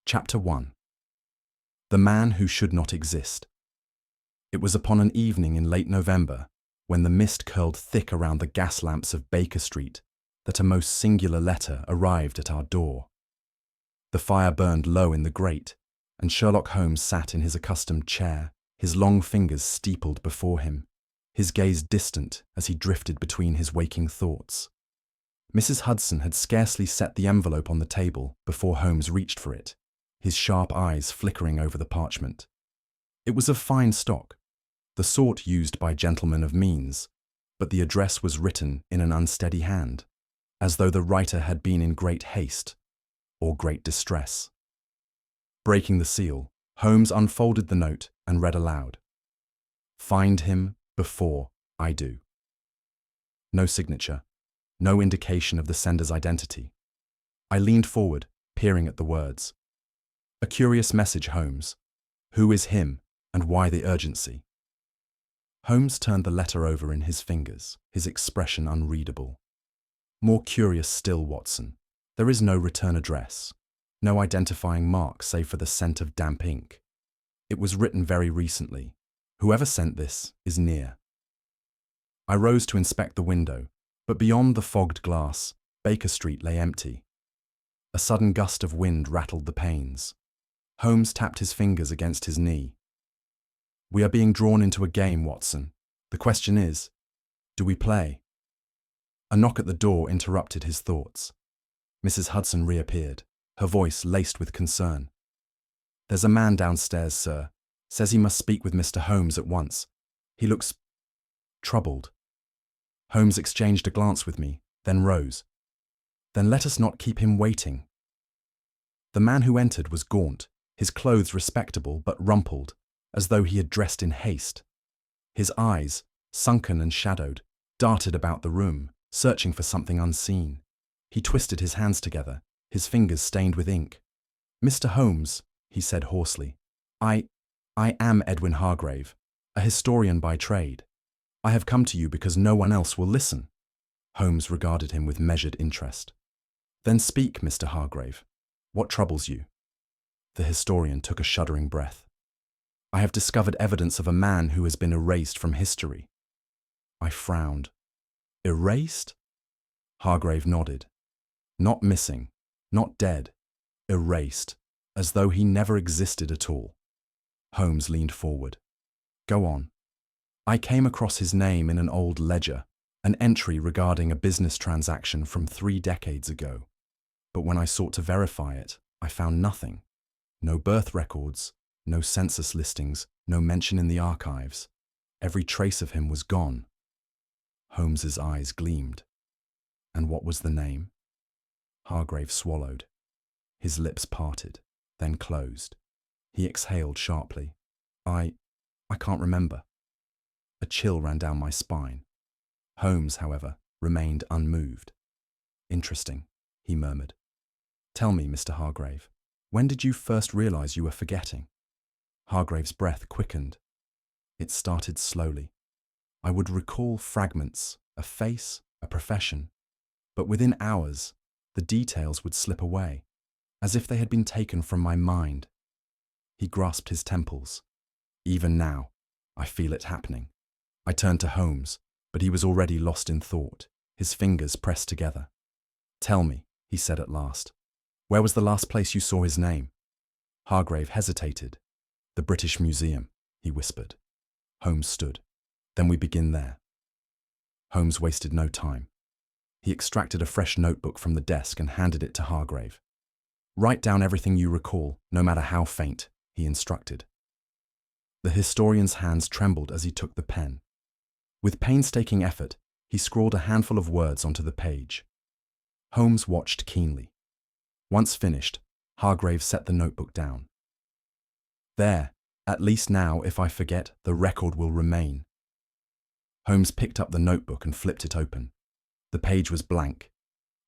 Chapter 1. The Man Who Should Not Exist. It was upon an evening in late November, when the mist curled thick around the gas lamps of Baker Street, that a most singular letter arrived at our door. The fire burned low in the grate, and Sherlock Holmes sat in his accustomed chair, his long fingers steepled before him, his gaze distant as he drifted between his waking thoughts. Mrs. Hudson had scarcely set the envelope on the table before Holmes reached for it, his sharp eyes flickering over the parchment. It was of fine stock, the sort used by gentlemen of means, but the address was written in an unsteady hand, as though the writer had been in great haste or great distress. Breaking the seal, Holmes unfolded the note and read aloud, "Find him before I do." No signature, no indication of the sender's identity. I leaned forward, peering at the words. A curious message, Holmes. Who is him, and why the urgency? Holmes turned the letter over in his fingers, his expression unreadable. More curious still, Watson. There is no return address, no identifying mark save for the scent of damp ink. It was written very recently. Whoever sent this is near. I rose to inspect the window, but beyond the fogged glass, Baker Street lay empty. A sudden gust of wind rattled the panes. Holmes tapped his fingers against his knee. "We are being drawn into a game, Watson. The question is, do we play?" A knock at the door interrupted his thoughts. Mrs. Hudson reappeared, her voice laced with concern. "There's a man downstairs, sir. Says he must speak with Mr. Holmes at once. He looks troubled." Holmes exchanged a glance with me, then rose. "Then let us not keep him waiting." The man who entered was gaunt, his clothes respectable but rumpled, as though he had dressed in haste. His eyes, sunken and shadowed, darted about the room, searching for something unseen. He twisted his hands together, his fingers stained with ink. "Mr. Holmes," he said hoarsely, I am Edwin Hargrave, a historian by trade. I have come to you because no one else will listen." Holmes regarded him with measured interest. "Then speak, Mr. Hargrave. What troubles you?" The historian took a shuddering breath. "I have discovered evidence of a man who has been erased from history." I frowned. "Erased?" Hargrave nodded. "Not missing, not dead, erased, as though he never existed at all." Holmes leaned forward. "Go on." "I came across his name in an old ledger, an entry regarding a business transaction from 3 decades ago. But when I sought to verify it, I found nothing. No birth records, no census listings, no mention in the archives. Every trace of him was gone." Holmes's eyes gleamed. "And what was the name?" Hargrave swallowed. His lips parted, then closed. He exhaled sharply. I can't remember." A chill ran down my spine. Holmes, however, remained unmoved. "Interesting," he murmured. "Tell me, Mr. Hargrave, when did you first realize you were forgetting?" Hargrave's breath quickened. It started slowly. I would recall fragments, a face, a profession, but within hours, the details would slip away, as if they had been taken from my mind. He grasped his temples. "Even now, I feel it happening." I turned to Holmes, but he was already lost in thought, his fingers pressed together. "Tell me," he said at last, "where was the last place you saw his name?" Hargrave hesitated. "The British Museum," he whispered. Holmes stood. "Then we begin there." Holmes wasted no time. He extracted a fresh notebook from the desk and handed it to Hargrave. "Write down everything you recall, no matter how faint," he instructed. The historian's hands trembled as he took the pen. With painstaking effort, he scrawled a handful of words onto the page. Holmes watched keenly. Once finished, Hargrave set the notebook down. "There, at least now, if I forget, the record will remain." Holmes picked up the notebook and flipped it open. The page was blank.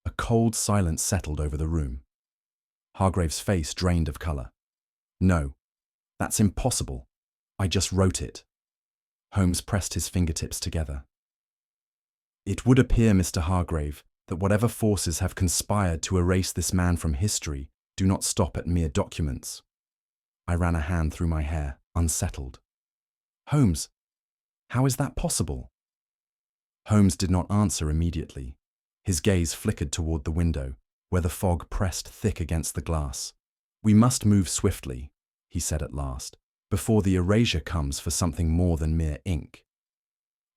A cold silence settled over the room. Hargrave's face drained of colour. "No, that's impossible. I just wrote it." Holmes pressed his fingertips together. "It would appear, Mr. Hargrave, that whatever forces have conspired to erase this man from history Do not stop at mere documents. I ran a hand through my hair, unsettled. Holmes, how is that possible? Holmes did not answer immediately. His gaze flickered toward the window, where the fog pressed thick against the glass. We must move swiftly, he said at last, before the erasure comes for something more than mere ink.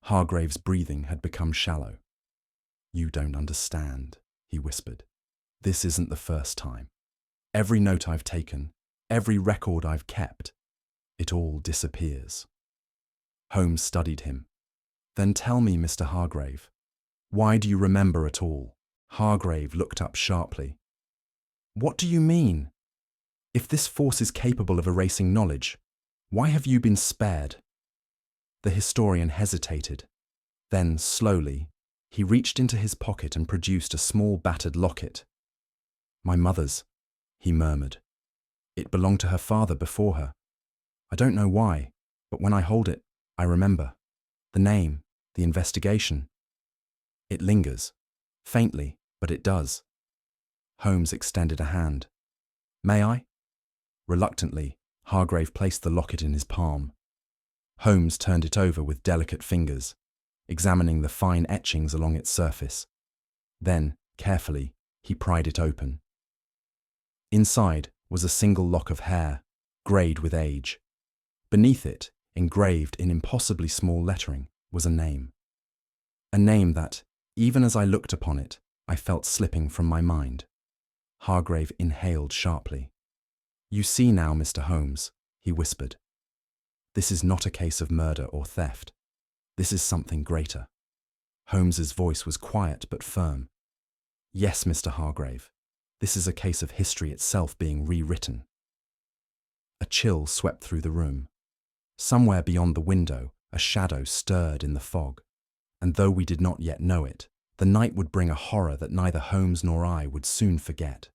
Hargrave's breathing had become shallow. You don't understand, he whispered. This isn't the first time. Every note I've taken, every record I've kept, it all disappears. Holmes studied him. Then tell me, Mr. Hargrave, why do you remember at all? Hargrave looked up sharply. What do you mean? If this force is capable of erasing knowledge, why have you been spared? The historian hesitated. Then, slowly, he reached into his pocket and produced a small battered locket. My mother's, he murmured. It belonged to her father before her. I don't know why, but when I hold it, I remember. The name, the investigation. It lingers, faintly, but it does. Holmes extended a hand. May I? Reluctantly, Hargrave placed the locket in his palm. Holmes turned it over with delicate fingers, examining the fine etchings along its surface. Then, carefully, he pried it open. Inside was a single lock of hair, greyed with age. Beneath it, engraved in impossibly small lettering, was a name. A name that, even as I looked upon it, I felt slipping from my mind. Hargrave inhaled sharply. You see now, Mr. Holmes, he whispered. This is not a case of murder or theft. This is something greater. Holmes's voice was quiet but firm. Yes, Mr. Hargrave, this is a case of history itself being rewritten. A chill swept through the room. Somewhere beyond the window, a shadow stirred in the fog, and though we did not yet know it, the night would bring a horror that neither Holmes nor I would soon forget.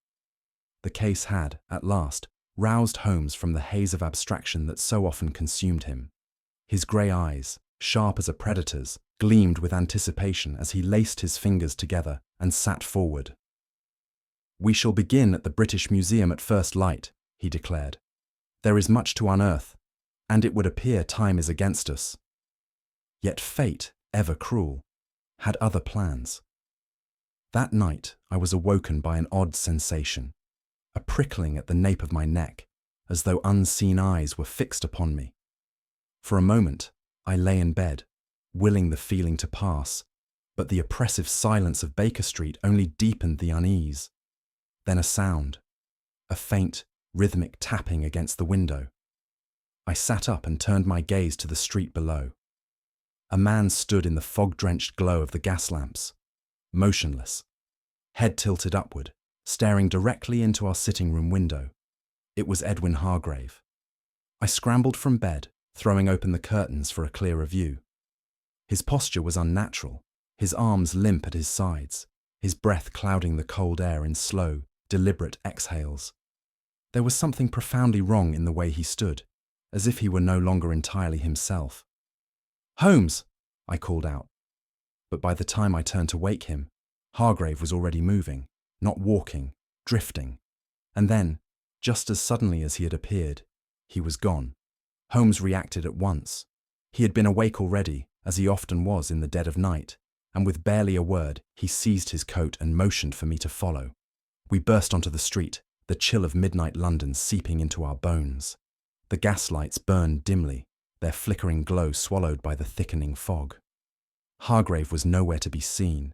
The case had, at last, roused Holmes from the haze of abstraction that so often consumed him. His grey eyes, sharp as a predator's, gleamed with anticipation as he laced his fingers together and sat forward. We shall begin at the British Museum at first light, he declared. There is much to unearth, and it would appear time is against us. Yet fate, ever cruel, had other plans. That night I was awoken by an odd sensation, a prickling at the nape of my neck, as though unseen eyes were fixed upon me. For a moment I lay in bed, willing the feeling to pass, but the oppressive silence of Baker Street only deepened the unease. Then a sound, a faint, rhythmic tapping against the window. I sat up and turned my gaze to the street below. A man stood in the fog-drenched glow of the gas lamps, motionless, head tilted upward, staring directly into our sitting-room window. It was Edwin Hargrave. I scrambled from bed, throwing open the curtains for a clearer view. His posture was unnatural, his arms limp at his sides, his breath clouding the cold air in slow, deliberate exhales. There was something profoundly wrong in the way he stood, as if he were no longer entirely himself. Holmes! I called out. But by the time I turned to wake him, Hargrave was already moving, not walking, drifting. And then, just as suddenly as he had appeared, he was gone. Holmes reacted at once. He had been awake already, as he often was in the dead of night, and with barely a word, he seized his coat and motioned for me to follow. We burst onto the street, the chill of midnight London seeping into our bones. The gaslights burned dimly, their flickering glow swallowed by the thickening fog. Hargrave was nowhere to be seen.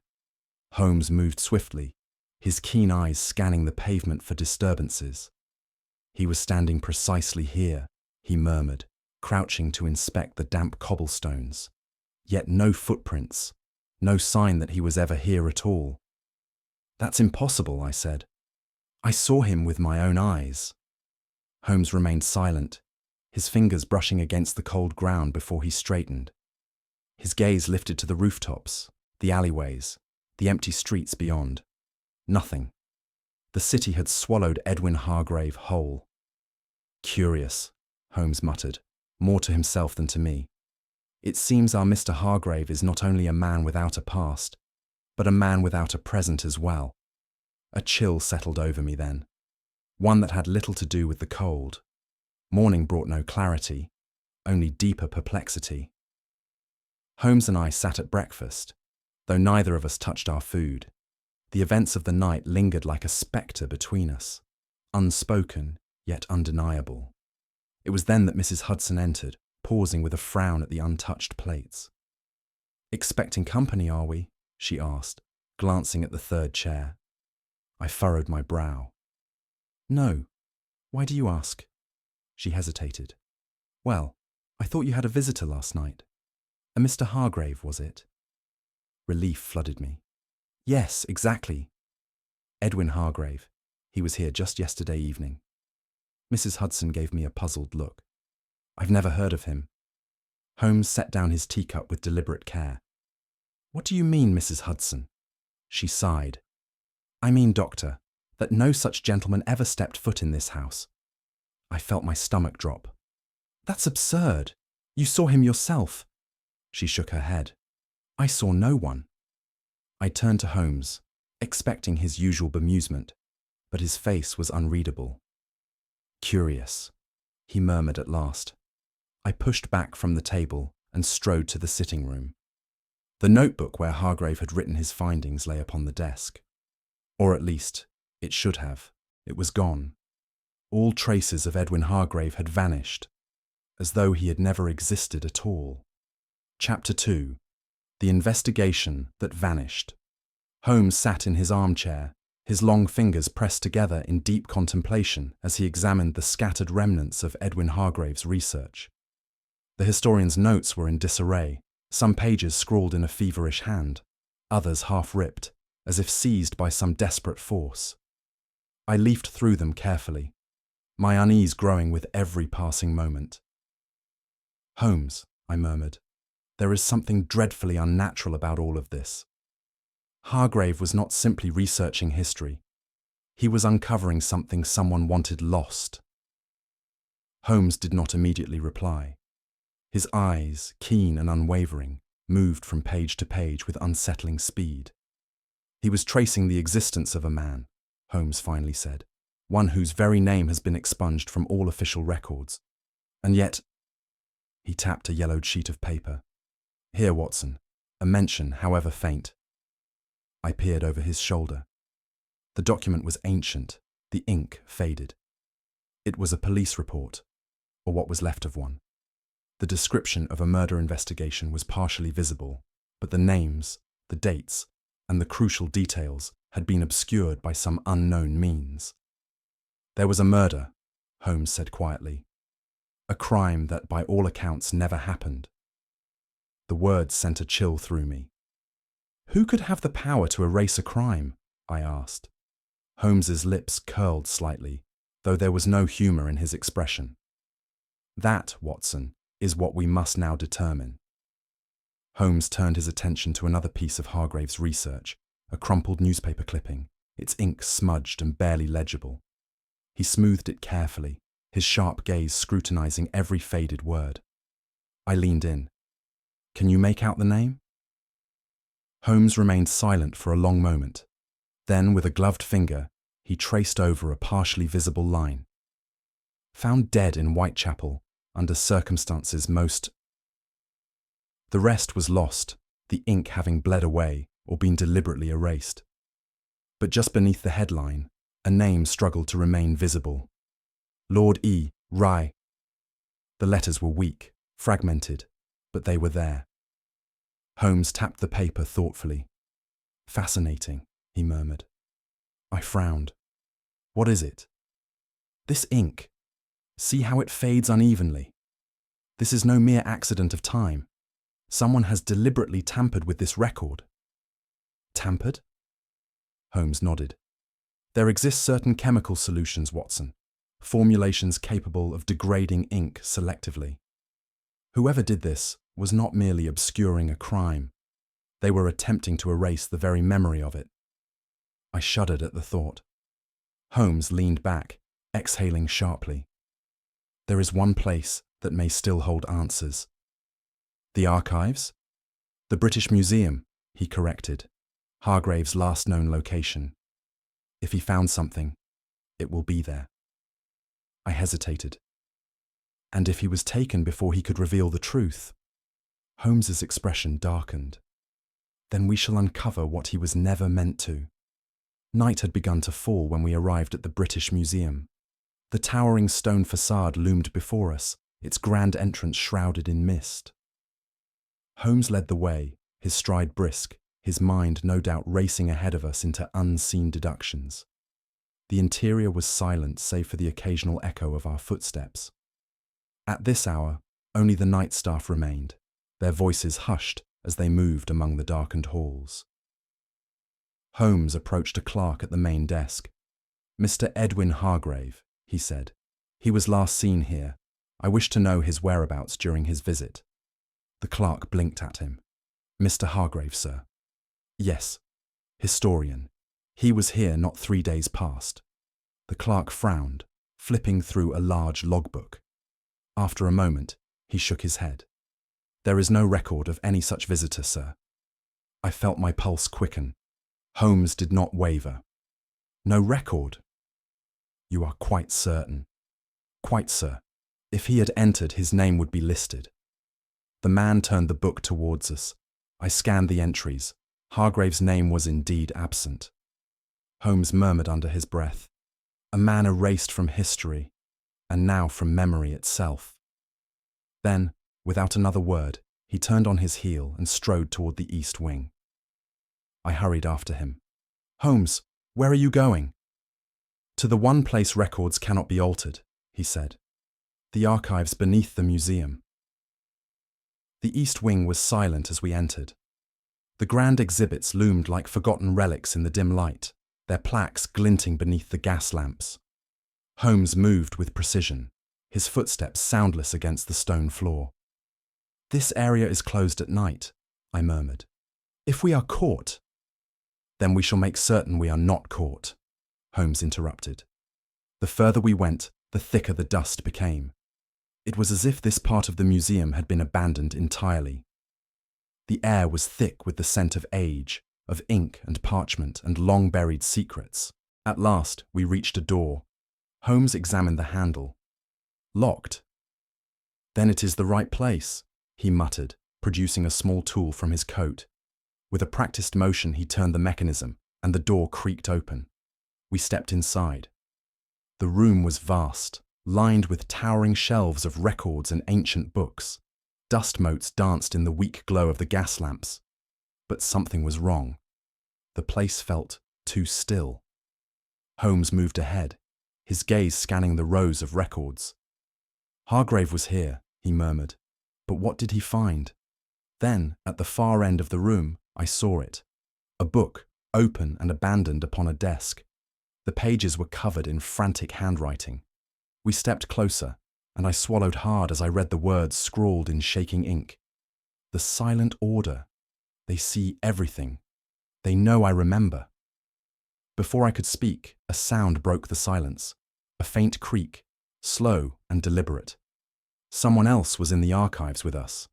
Holmes moved swiftly, his keen eyes scanning the pavement for disturbances. He was standing precisely here, he murmured, crouching to inspect the damp cobblestones. Yet no footprints, no sign that he was ever here at all. That's impossible, I said. I saw him with my own eyes. Holmes remained silent, his fingers brushing against the cold ground before he straightened. His gaze lifted to the rooftops, the alleyways, the empty streets beyond. Nothing. The city had swallowed Edwin Hargrave whole. Curious, Holmes muttered, more to himself than to me. It seems our Mr. Hargrave is not only a man without a past, but a man without a present as well. A chill settled over me then. one that had little to do with the cold. Morning brought no clarity, only deeper perplexity. Holmes and I sat at breakfast, though neither of us touched our food. The events of the night lingered like a spectre between us, unspoken yet undeniable. It was then that Mrs. Hudson entered, pausing with a frown at the untouched plates. "Expecting company, are we?" she asked, glancing at the third chair. I furrowed my brow. "No. Why do you ask?" She hesitated. "Well, I thought you had a visitor last night. A Mr. Hargrave, was it?" Relief flooded me. "Yes, exactly. Edwin Hargrave. He was here just yesterday evening." Mrs. Hudson gave me a puzzled look. "I've never heard of him." Holmes set down his teacup with deliberate care. "What do you mean, Mrs. Hudson?" She sighed. "I mean, Doctor, that no such gentleman ever stepped foot in this house." I felt my stomach drop. "That's absurd. You saw him yourself." She shook her head. "I saw no one." I turned to Holmes, expecting his usual bemusement, but his face was unreadable. "Curious," he murmured at last. I pushed back from the table and strode to the sitting room. The notebook where Hargrave had written his findings lay upon the desk. Or at least, it should have. It was gone. All traces of Edwin Hargrave had vanished, as though he had never existed at all. Chapter 2. The Investigation That Vanished. Holmes sat in his armchair, his long fingers pressed together in deep contemplation as he examined the scattered remnants of Edwin Hargrave's research. The historian's notes were in disarray, some pages scrawled in a feverish hand, others half-ripped, as if seized by some desperate force. I leafed through them carefully, my unease growing with every passing moment. "Holmes," I murmured, "there is something dreadfully unnatural about all of this. Hargrave was not simply researching history. He was uncovering something someone wanted lost." Holmes did not immediately reply. His eyes, keen and unwavering, moved from page to page with unsettling speed. "He was tracing the existence of a man," Holmes finally said, "one whose very name has been expunged from all official records. And yet—" He tapped a yellowed sheet of paper. "Here, Watson, a mention, however faint." I peered over his shoulder. The document was ancient, the ink faded. It was a police report, or what was left of one. The description of a murder investigation was partially visible, but the names, the dates, and the crucial details had been obscured by some unknown means. "There was a murder," Holmes said quietly. "A crime that by all accounts never happened." The words sent a chill through me. "Who could have the power to erase a crime?" I asked. Holmes's lips curled slightly, though there was no humour in his expression. "That, Watson, is what we must now determine." Holmes turned his attention to another piece of Hargrave's research, a crumpled newspaper clipping, its ink smudged and barely legible. He smoothed it carefully, his sharp gaze scrutinizing every faded word. I leaned in. "Can you make out the name?" Holmes remained silent for a long moment. Then, with a gloved finger, he traced over a partially visible line. "Found dead in Whitechapel, under circumstances most—" The rest was lost, the ink having bled away or been deliberately erased. But just beneath the headline, a name struggled to remain visible. Lord E. Rye. The letters were weak, fragmented, but they were there. Holmes tapped the paper thoughtfully. "Fascinating," he murmured. I frowned. "What is it?" "This ink. See how it fades unevenly. This is no mere accident of time. Someone has deliberately tampered with this record." "Tampered?" Holmes nodded. "There exist certain chemical solutions, Watson, formulations capable of degrading ink selectively. Whoever did this was not merely obscuring a crime. They were attempting to erase the very memory of it." I shuddered at the thought. Holmes leaned back, exhaling sharply. "There is one place that may still hold answers." "The archives?" "The British Museum," he corrected, Hargrave's last known location. If he found something, It will be there. I hesitated. And if he was taken before he could reveal the truth? Holmes's expression darkened. Then we shall uncover what he was never meant to. Night had begun to fall when we arrived at the British Museum. The towering stone facade loomed before us, its grand entrance shrouded in mist. Holmes led the way, his stride brisk, his mind no doubt racing ahead of us into unseen deductions. The interior was silent save for the occasional echo of our footsteps. At this hour, only the night staff remained, their voices hushed as they moved among the darkened halls. Holmes approached a clerk at the main desk. "Mr. Edwin Hargrave," he said. "He was last seen here. I wish to know his whereabouts during his visit." The clerk blinked at him. "Mr. Hargrave, sir." "Yes. Historian. He was here not 3 days past." The clerk frowned, flipping through a large logbook. After a moment, he shook his head. "There is no record of any such visitor, sir." I felt my pulse quicken. Holmes did not waver. "No record?" "You are quite certain?" "Quite, sir. If he had entered, his name would be listed." The man turned the book towards us. I scanned the entries. Hargrave's name was indeed absent. Holmes murmured under his breath, "A man erased from history, and now from memory itself." Then, without another word, he turned on his heel and strode toward the east wing. I hurried after him. "Holmes, where are you going?" "To the one place records cannot be altered," he said. "The archives beneath the museum." The east wing was silent as we entered. The grand exhibits loomed like forgotten relics in the dim light, their plaques glinting beneath the gas lamps. Holmes moved with precision, his footsteps soundless against the stone floor. "This area is closed at night," I murmured. "If we are caught—" "Then we shall make certain we are not caught," Holmes interrupted. The further we went, the thicker the dust became. It was as if this part of the museum had been abandoned entirely. The air was thick with the scent of age, of ink and parchment and long-buried secrets. At last, we reached a door. Holmes examined the handle. "Locked." "Then it is the right place," he muttered, producing a small tool from his coat. With a practiced motion, he turned the mechanism, and the door creaked open. We stepped inside. The room was vast, lined with towering shelves of records and ancient books. Dust motes danced in the weak glow of the gas lamps. But something was wrong. The place felt too still. Holmes moved ahead, his gaze scanning the rows of records. "Hargrave was here," he murmured. "But what did he find?" Then, at the far end of the room, I saw it. A book, open and abandoned upon a desk. The pages were covered in frantic handwriting. We stepped closer, and I swallowed hard as I read the words scrawled in shaking ink. "The silent order. They see everything. They know I remember." Before I could speak, a sound broke the silence. A faint creak, slow and deliberate. Someone else was in the archives with us.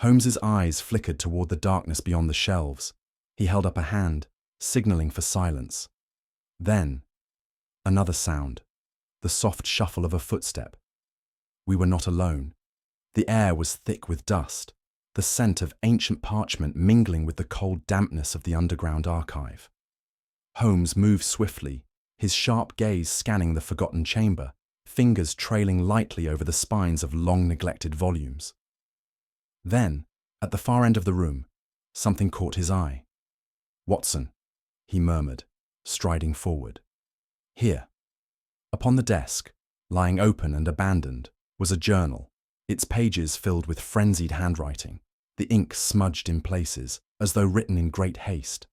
Holmes's eyes flickered toward the darkness beyond the shelves. He held up a hand, signaling for silence. Then, another sound, the soft shuffle of a footstep. We were not alone. The air was thick with dust, the scent of ancient parchment mingling with the cold dampness of the underground archive. Holmes moved swiftly, his sharp gaze scanning the forgotten chamber, fingers trailing lightly over the spines of long-neglected volumes. Then, at the far end of the room, something caught his eye. "Watson," he murmured, striding forward. "Here." Upon the desk, lying open and abandoned, was a journal, its pages filled with frenzied handwriting, the ink smudged in places, as though written in great haste.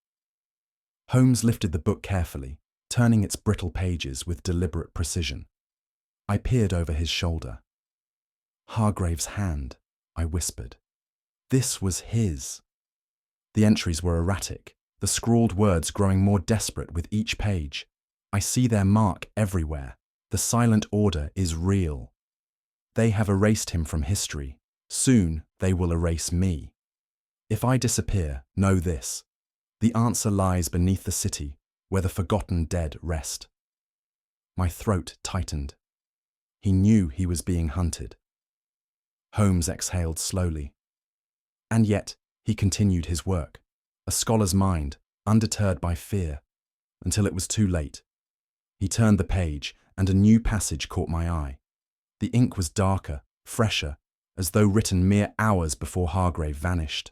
Holmes lifted the book carefully, turning its brittle pages with deliberate precision. I peered over his shoulder. "Hargrave's hand," I whispered. This was his. The entries were erratic, the scrawled words growing more desperate with each page. I see their mark everywhere. The silent order is real. They have erased him from history. Soon they will erase me. If I disappear, know this. The answer lies beneath the city, where the forgotten dead rest. My throat tightened. He knew he was being hunted. Holmes exhaled slowly. And yet, he continued his work, a scholar's mind, undeterred by fear, until it was too late. He turned the page, and a new passage caught my eye. The ink was darker, fresher, as though written mere hours before Hargrave vanished.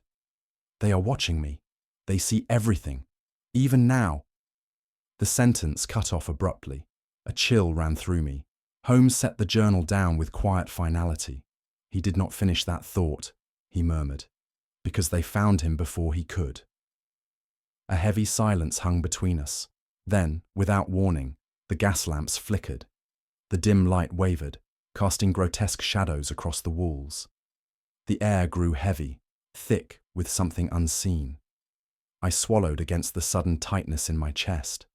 They are watching me. They see everything, even now. The sentence cut off abruptly. A chill ran through me. Holmes set the journal down with quiet finality. He did not finish that thought, he murmured, because they found him before he could. A heavy silence hung between us. Then, without warning, the gas lamps flickered. The dim light wavered, casting grotesque shadows across the walls. The air grew heavy, thick with something unseen. I swallowed against the sudden tightness in my chest.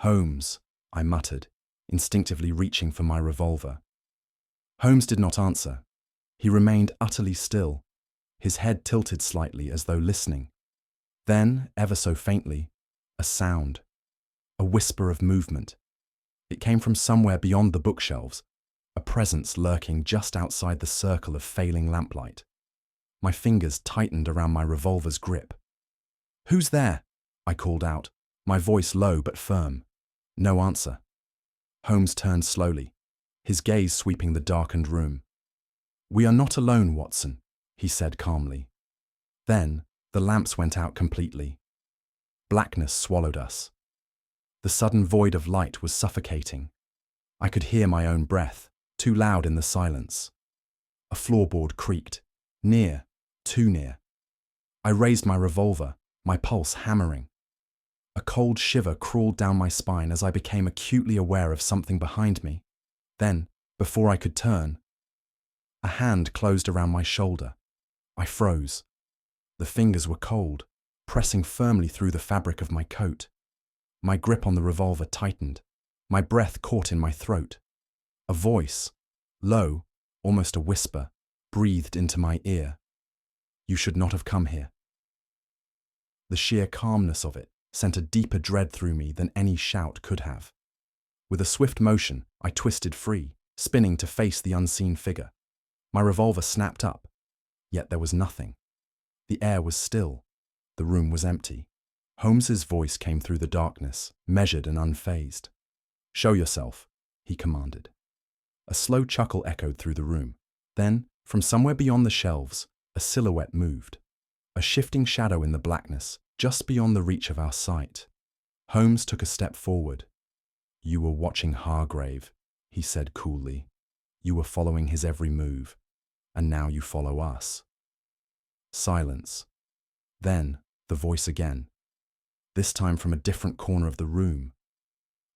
"Holmes," I muttered, instinctively reaching for my revolver. Holmes did not answer. He remained utterly still, his head tilted slightly as though listening. Then, ever so faintly, a sound, a whisper of movement. It came from somewhere beyond the bookshelves, a presence lurking just outside the circle of failing lamplight. My fingers tightened around my revolver's grip. "Who's there?" I called out, my voice low but firm. No answer. Holmes turned slowly, his gaze sweeping the darkened room. "We are not alone, Watson," he said calmly. Then, the lamps went out completely. Blackness swallowed us. The sudden void of light was suffocating. I could hear my own breath, too loud in the silence. A floorboard creaked, near, too near. I raised my revolver, my pulse hammering. A cold shiver crawled down my spine as I became acutely aware of something behind me. Then, before I could turn, a hand closed around my shoulder. I froze. The fingers were cold, pressing firmly through the fabric of my coat. My grip on the revolver tightened. My breath caught in my throat. A voice, low, almost a whisper, breathed into my ear. "You should not have come here." The sheer calmness of it sent a deeper dread through me than any shout could have. With a swift motion, I twisted free, spinning to face the unseen figure. My revolver snapped up, yet there was nothing. The air was still. The room was empty. Holmes's voice came through the darkness, measured and unfazed. "Show yourself," he commanded. A slow chuckle echoed through the room. Then, from somewhere beyond the shelves, a silhouette moved. A shifting shadow in the blackness, just beyond the reach of our sight. Holmes took a step forward. "You were watching Hargrave," he said coolly. "You were following his every move, and now you follow us." Silence. Then, the voice again. This time from a different corner of the room.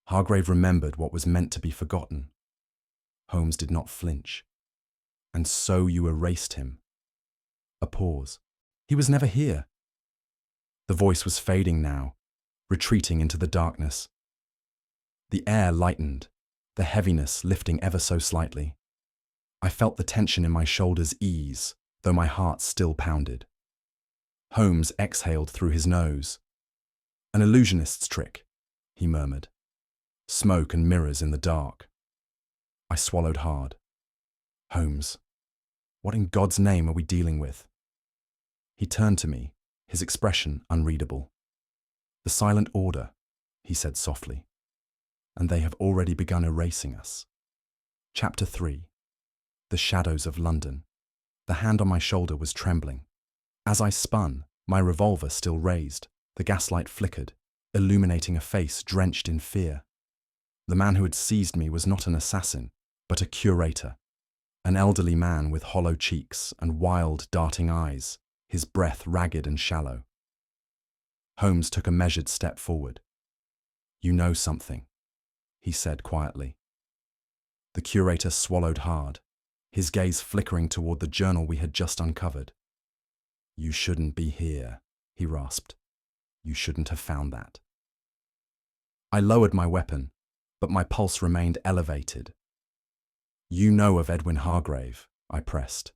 Hargrave remembered what was meant to be forgotten. Holmes did not flinch. "And so you erased him." A pause. "He was never here." The voice was fading now, retreating into the darkness. The air lightened, the heaviness lifting ever so slightly. I felt the tension in my shoulders ease, though my heart still pounded. Holmes exhaled through his nose. "An illusionist's trick," he murmured. "Smoke and mirrors in the dark." I swallowed hard. "Holmes, what in God's name are we dealing with?" He turned to me, his expression unreadable. "The silent order," he said softly. "And they have already begun erasing us." Chapter 3. The Shadows of London. The hand on my shoulder was trembling. As I spun, my revolver still raised, the gaslight flickered, illuminating a face drenched in fear. The man who had seized me was not an assassin, but a curator. An elderly man with hollow cheeks and wild, darting eyes, his breath ragged and shallow. Holmes took a measured step forward. "You know something," he said quietly. The curator swallowed hard, his gaze flickering toward the journal we had just uncovered. "You shouldn't be here," he rasped. "You shouldn't have found that." I lowered my weapon, but my pulse remained elevated. "You know of Edwin Hargrave," I pressed.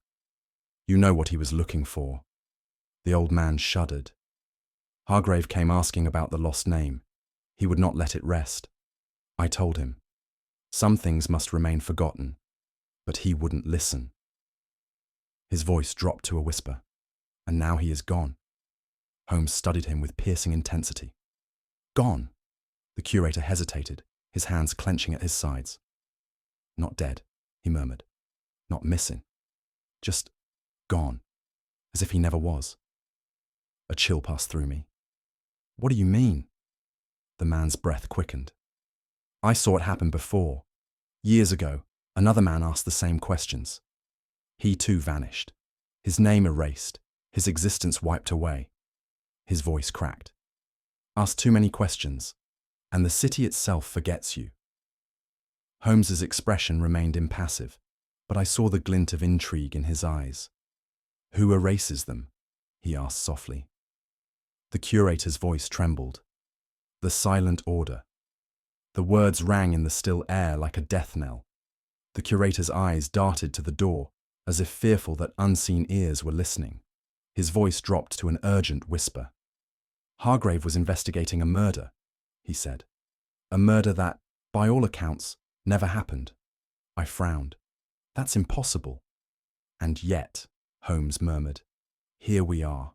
"You know what he was looking for." The old man shuddered. "Hargrave came asking about the lost name. He would not let it rest." I told him. Some things must remain forgotten, but he wouldn't listen. His voice dropped to a whisper, and now he is gone. Holmes studied him with piercing intensity. Gone? The curator hesitated, his hands clenching at his sides. Not dead, he murmured. Not missing. Just gone, as if he never was. A chill passed through me. What do you mean? The man's breath quickened. I saw it happen before. Years ago, another man asked the same questions. He too vanished. His name erased, his existence wiped away. His voice cracked. Ask too many questions, and the city itself forgets you. Holmes's expression remained impassive, but I saw the glint of intrigue in his eyes. Who erases them? He asked softly. The curator's voice trembled. The silent order. The words rang in the still air like a death knell. The curator's eyes darted to the door, as if fearful that unseen ears were listening. His voice dropped to an urgent whisper. Hargrave was investigating a murder, he said. A murder that, by all accounts, never happened. I frowned. That's impossible. And yet, Holmes murmured, here we are.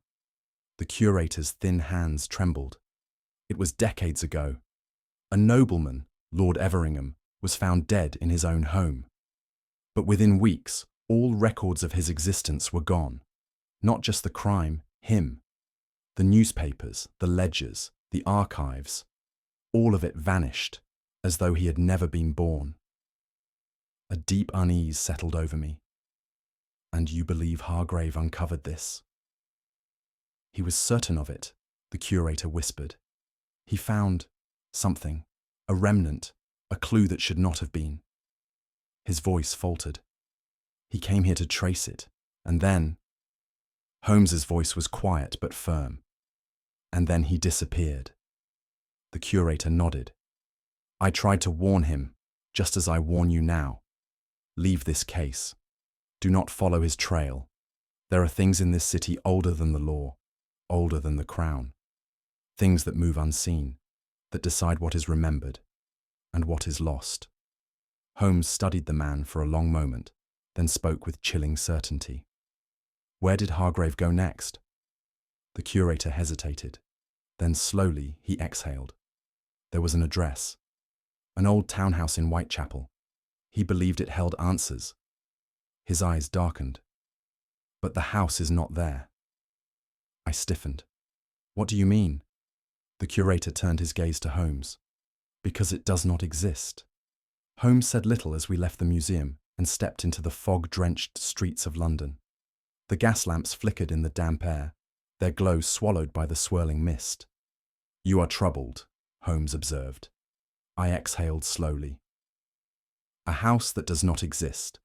The curator's thin hands trembled. It was decades ago. A nobleman, Lord Everingham, was found dead in his own home. But within weeks, all records of his existence were gone. Not just the crime, him. The newspapers, the ledgers, the archives. All of it vanished, as though he had never been born. A deep unease settled over me. And you believe Hargrave uncovered this? He was certain of it, the curator whispered. He found something, a remnant, a clue that should not have been. His voice faltered. He came here to trace it, and then... Holmes's voice was quiet but firm. And then he disappeared. The curator nodded. I tried to warn him, just as I warn you now. Leave this case. Do not follow his trail. There are things in this city older than the law, older than the crown. Things that move unseen, that decide what is remembered and what is lost. Holmes studied the man for a long moment, then spoke with chilling certainty. Where did Hargrave go next? The curator hesitated. Then slowly he exhaled. There was an address. An old townhouse in Whitechapel. He believed it held answers. His eyes darkened. But the house is not there. I stiffened. What do you mean? The curator turned his gaze to Holmes. Because it does not exist. Holmes said little as we left the museum and stepped into the fog-drenched streets of London. The gas lamps flickered in the damp air, their glow swallowed by the swirling mist. You are troubled, Holmes observed. I exhaled slowly. A house that does not exist.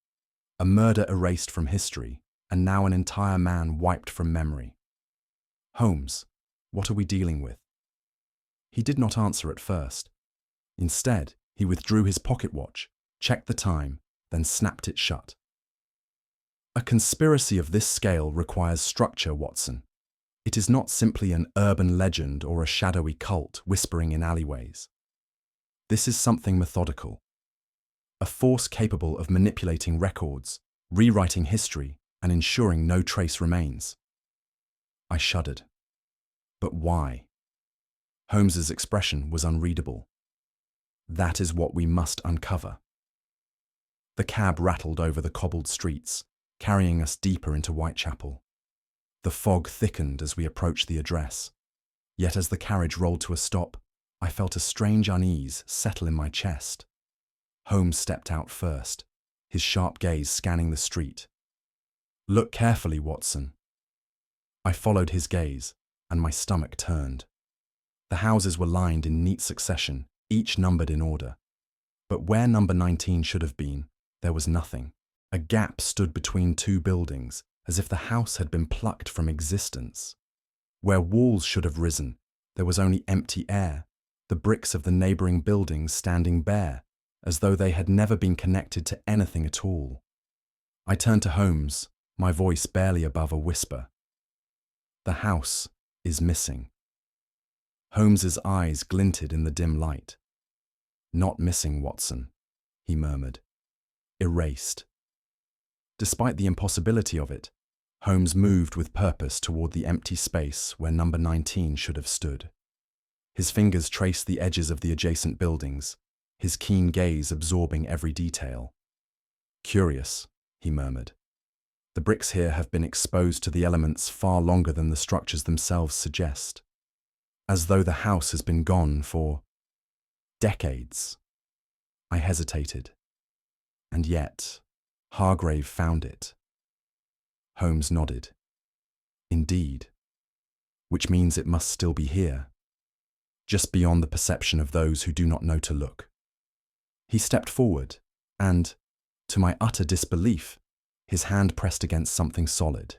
A murder erased from history, and now an entire man wiped from memory. Holmes, what are we dealing with? He did not answer at first. Instead, he withdrew his pocket watch, checked the time, then snapped it shut. A conspiracy of this scale requires structure, Watson. It is not simply an urban legend or a shadowy cult whispering in alleyways. This is something methodical. A force capable of manipulating records, rewriting history, and ensuring no trace remains. I shuddered. But why? Holmes's expression was unreadable. That is what we must uncover. The cab rattled over the cobbled streets, carrying us deeper into Whitechapel. The fog thickened as we approached the address. Yet as the carriage rolled to a stop, I felt a strange unease settle in my chest. Holmes stepped out first, his sharp gaze scanning the street. Look carefully, Watson. I followed his gaze, and my stomach turned. The houses were lined in neat succession, each numbered in order. But where number 19 should have been, there was nothing. A gap stood between two buildings, as if the house had been plucked from existence. Where walls should have risen, there was only empty air, the bricks of the neighbouring buildings standing bare, as though they had never been connected to anything at all. I turned to Holmes, my voice barely above a whisper. The house is missing. Holmes's eyes glinted in the dim light. Not missing, Watson. he murmured. Erased. Despite the impossibility of it, Holmes moved with purpose toward the empty space where number 19 should have stood. His fingers traced the edges of the adjacent buildings, his keen gaze absorbing every detail. Curious, he murmured. The bricks here have been exposed to the elements far longer than the structures themselves suggest, as though the house has been gone for decades. I hesitated. And yet, Hargrave found it. Holmes nodded. Indeed. Which means it must still be here, just beyond the perception of those who do not know to look. He stepped forward, and, to my utter disbelief, his hand pressed against something solid.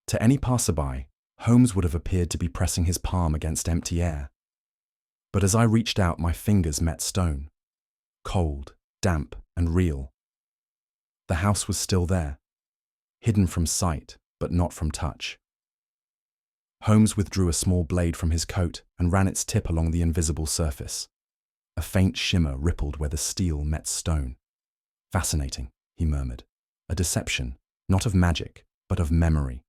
To any passerby, Holmes would have appeared to be pressing his palm against empty air. But as I reached out, my fingers met stone, cold, damp, and real. The house was still there, hidden from sight, but not from touch. Holmes withdrew a small blade from his coat and ran its tip along the invisible surface. A faint shimmer rippled where the steel met stone. Fascinating, he murmured. A deception, not of magic, but of memory.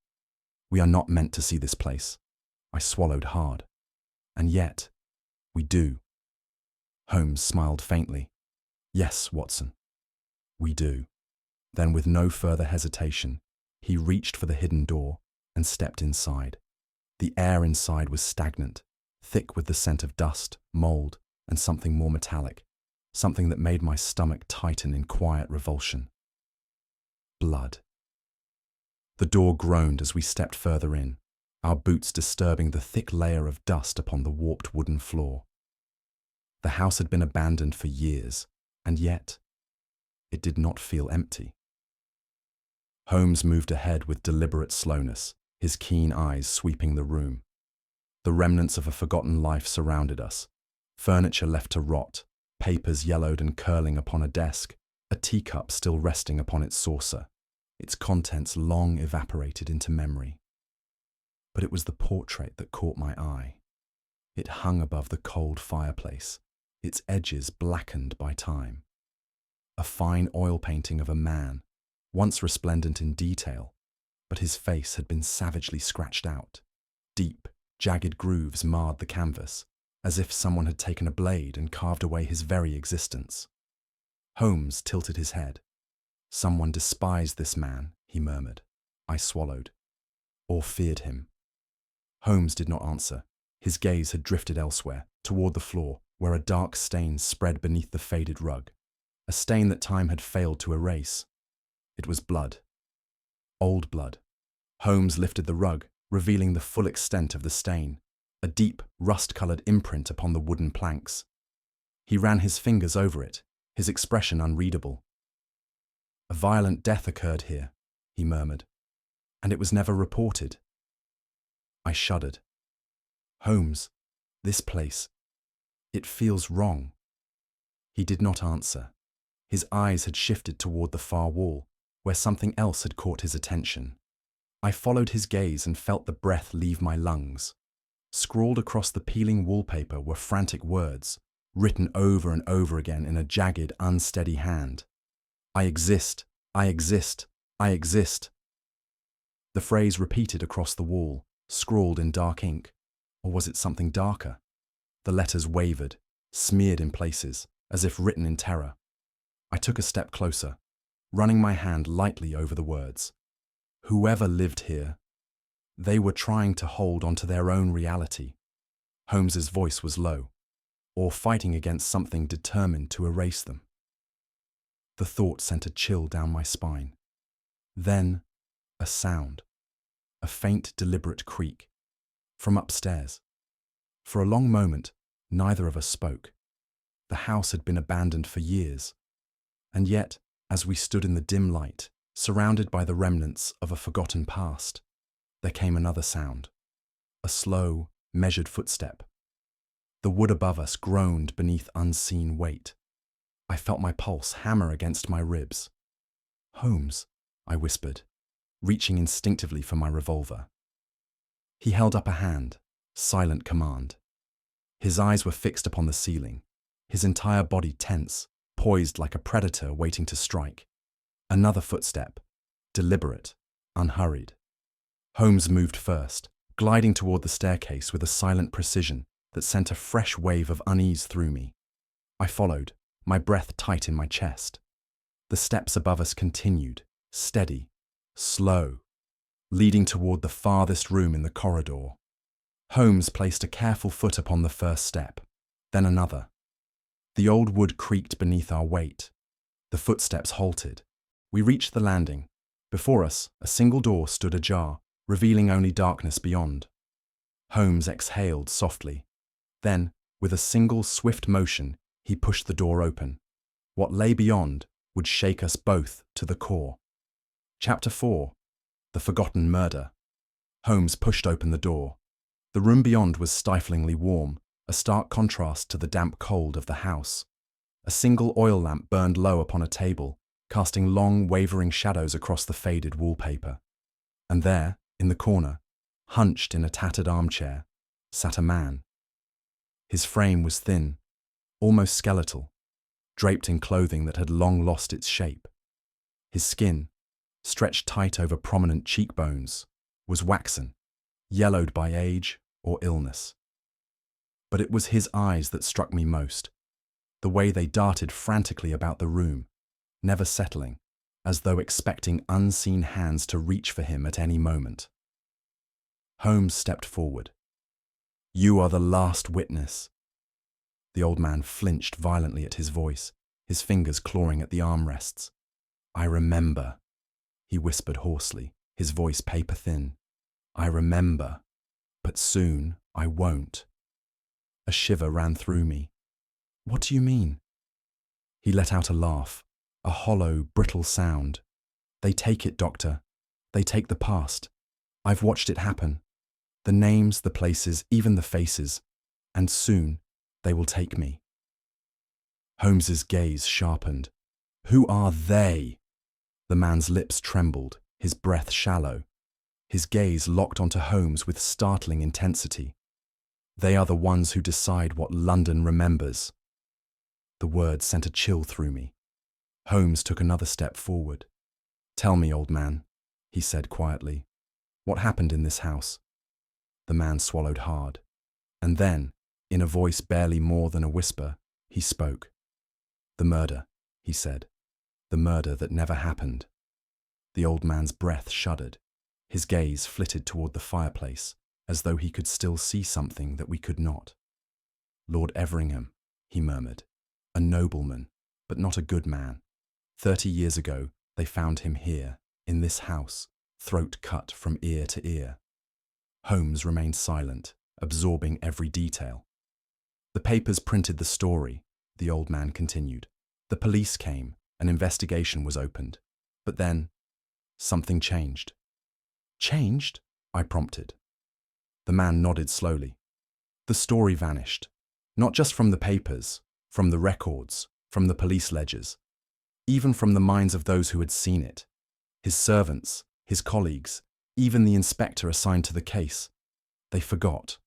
We are not meant to see this place. I swallowed hard. And yet, we do. Holmes smiled faintly. Yes, Watson, we do. Then, with no further hesitation, he reached for the hidden door and stepped inside. The air inside was stagnant, thick with the scent of dust, mold, and something more metallic, something that made my stomach tighten in quiet revulsion. Blood. The door groaned as we stepped further in, our boots disturbing the thick layer of dust upon the warped wooden floor. The house had been abandoned for years, and yet it did not feel empty. Holmes moved ahead with deliberate slowness, his keen eyes sweeping the room. The remnants of a forgotten life surrounded us, furniture left to rot, papers yellowed and curling upon a desk, a teacup still resting upon its saucer, its contents long evaporated into memory. But it was the portrait that caught my eye. It hung above the cold fireplace, its edges blackened by time. A fine oil painting of a man, once resplendent in detail, but his face had been savagely scratched out. Deep, jagged grooves marred the canvas, as if someone had taken a blade and carved away his very existence. Holmes tilted his head. Someone despised this man, he murmured. I swallowed. Or feared him. Holmes did not answer. His gaze had drifted elsewhere, toward the floor, where a dark stain spread beneath the faded rug. A stain that time had failed to erase. It was blood. Old blood. Holmes lifted the rug, revealing the full extent of the stain, a deep, rust-colored imprint upon the wooden planks. He ran his fingers over it, his expression unreadable. A violent death occurred here, he murmured, and it was never reported. I shuddered. Holmes, this place, it feels wrong. He did not answer. His eyes had shifted toward the far wall, where something else had caught his attention. I followed his gaze and felt the breath leave my lungs. Scrawled across the peeling wallpaper were frantic words, written over and over again in a jagged, unsteady hand. I exist, I exist, I exist. The phrase repeated across the wall, scrawled in dark ink. Or was it something darker? The letters wavered, smeared in places, as if written in terror. I took a step closer, running my hand lightly over the words. Whoever lived here, they were trying to hold onto their own reality. Holmes's voice was low, or fighting against something determined to erase them. The thought sent a chill down my spine. Then, a sound, a faint, deliberate creak, from upstairs. For a long moment, neither of us spoke. The house had been abandoned for years, and yet, as we stood in the dim light, surrounded by the remnants of a forgotten past, there came another sound, a slow, measured footstep. The wood above us groaned beneath unseen weight. I felt my pulse hammer against my ribs. Holmes, I whispered, reaching instinctively for my revolver. He held up a hand, silent command. His eyes were fixed upon the ceiling, his entire body tense, poised like a predator waiting to strike. Another footstep, deliberate, unhurried. Holmes moved first, gliding toward the staircase with a silent precision that sent a fresh wave of unease through me. I followed, my breath tight in my chest. The steps above us continued, steady, slow, leading toward the farthest room in the corridor. Holmes placed a careful foot upon the first step, then another. The old wood creaked beneath our weight. The footsteps halted. We reached the landing. Before us, a single door stood ajar, revealing only darkness beyond. Holmes exhaled softly. Then, with a single swift motion, he pushed the door open. What lay beyond would shake us both to the core. Chapter 4. The Forgotten Murder. Holmes pushed open the door. The room beyond was stiflingly warm, a stark contrast to the damp cold of the house. A single oil lamp burned low upon a table, casting long, wavering shadows across the faded wallpaper. And there, in the corner, hunched in a tattered armchair, sat a man. His frame was thin, almost skeletal, draped in clothing that had long lost its shape. His skin, stretched tight over prominent cheekbones, was waxen, yellowed by age or illness. But it was his eyes that struck me most, the way they darted frantically about the room, never settling, as though expecting unseen hands to reach for him at any moment. Holmes stepped forward. "You are the last witness." The old man flinched violently at his voice, his fingers clawing at the armrests. "I remember," he whispered hoarsely, his voice paper-thin. "I remember, but soon I won't." A shiver ran through me. "What do you mean?" He let out a laugh, a hollow, brittle sound. "They take it, Doctor. They take the past. I've watched it happen. The names, the places, even the faces. And soon they will take me." Holmes's gaze sharpened. "Who are they?" The man's lips trembled, his breath shallow. His gaze locked onto Holmes with startling intensity. "They are the ones who decide what London remembers." The word sent a chill through me. Holmes took another step forward. "Tell me, old man," he said quietly. "What happened in this house?" The man swallowed hard. And then, in a voice barely more than a whisper, he spoke. "The murder," he said. "The murder that never happened." The old man's breath shuddered. His gaze flitted toward the fireplace, as though he could still see something that we could not. "Lord Everingham," he murmured. "A nobleman, but not a good man. 30 years ago, they found him here, in this house, throat cut from ear to ear." Holmes remained silent, absorbing every detail. "The papers printed the story," the old man continued. "The police came, an investigation was opened. But then, something changed." "Changed?" I prompted. The man nodded slowly. "The story vanished. Not just from the papers, from the records, from the police ledgers, even from the minds of those who had seen it. His servants, his colleagues, even the inspector assigned to the case. They forgot.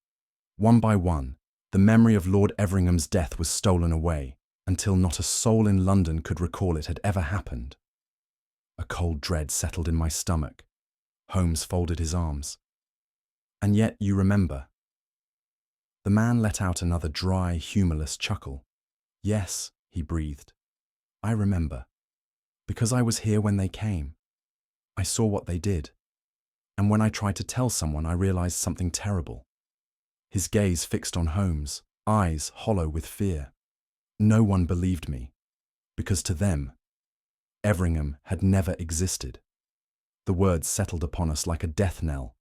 One by one, the memory of Lord Everingham's death was stolen away, until not a soul in London could recall it had ever happened." A cold dread settled in my stomach. Holmes folded his arms. "And yet you remember." The man let out another dry, humorless chuckle. "Yes," he breathed. "I remember. Because I was here when they came. I saw what they did. And when I tried to tell someone, I realized something terrible." His gaze fixed on Holmes, eyes hollow with fear. "No one believed me, because to them, Everingham had never existed." The words settled upon us like a death knell.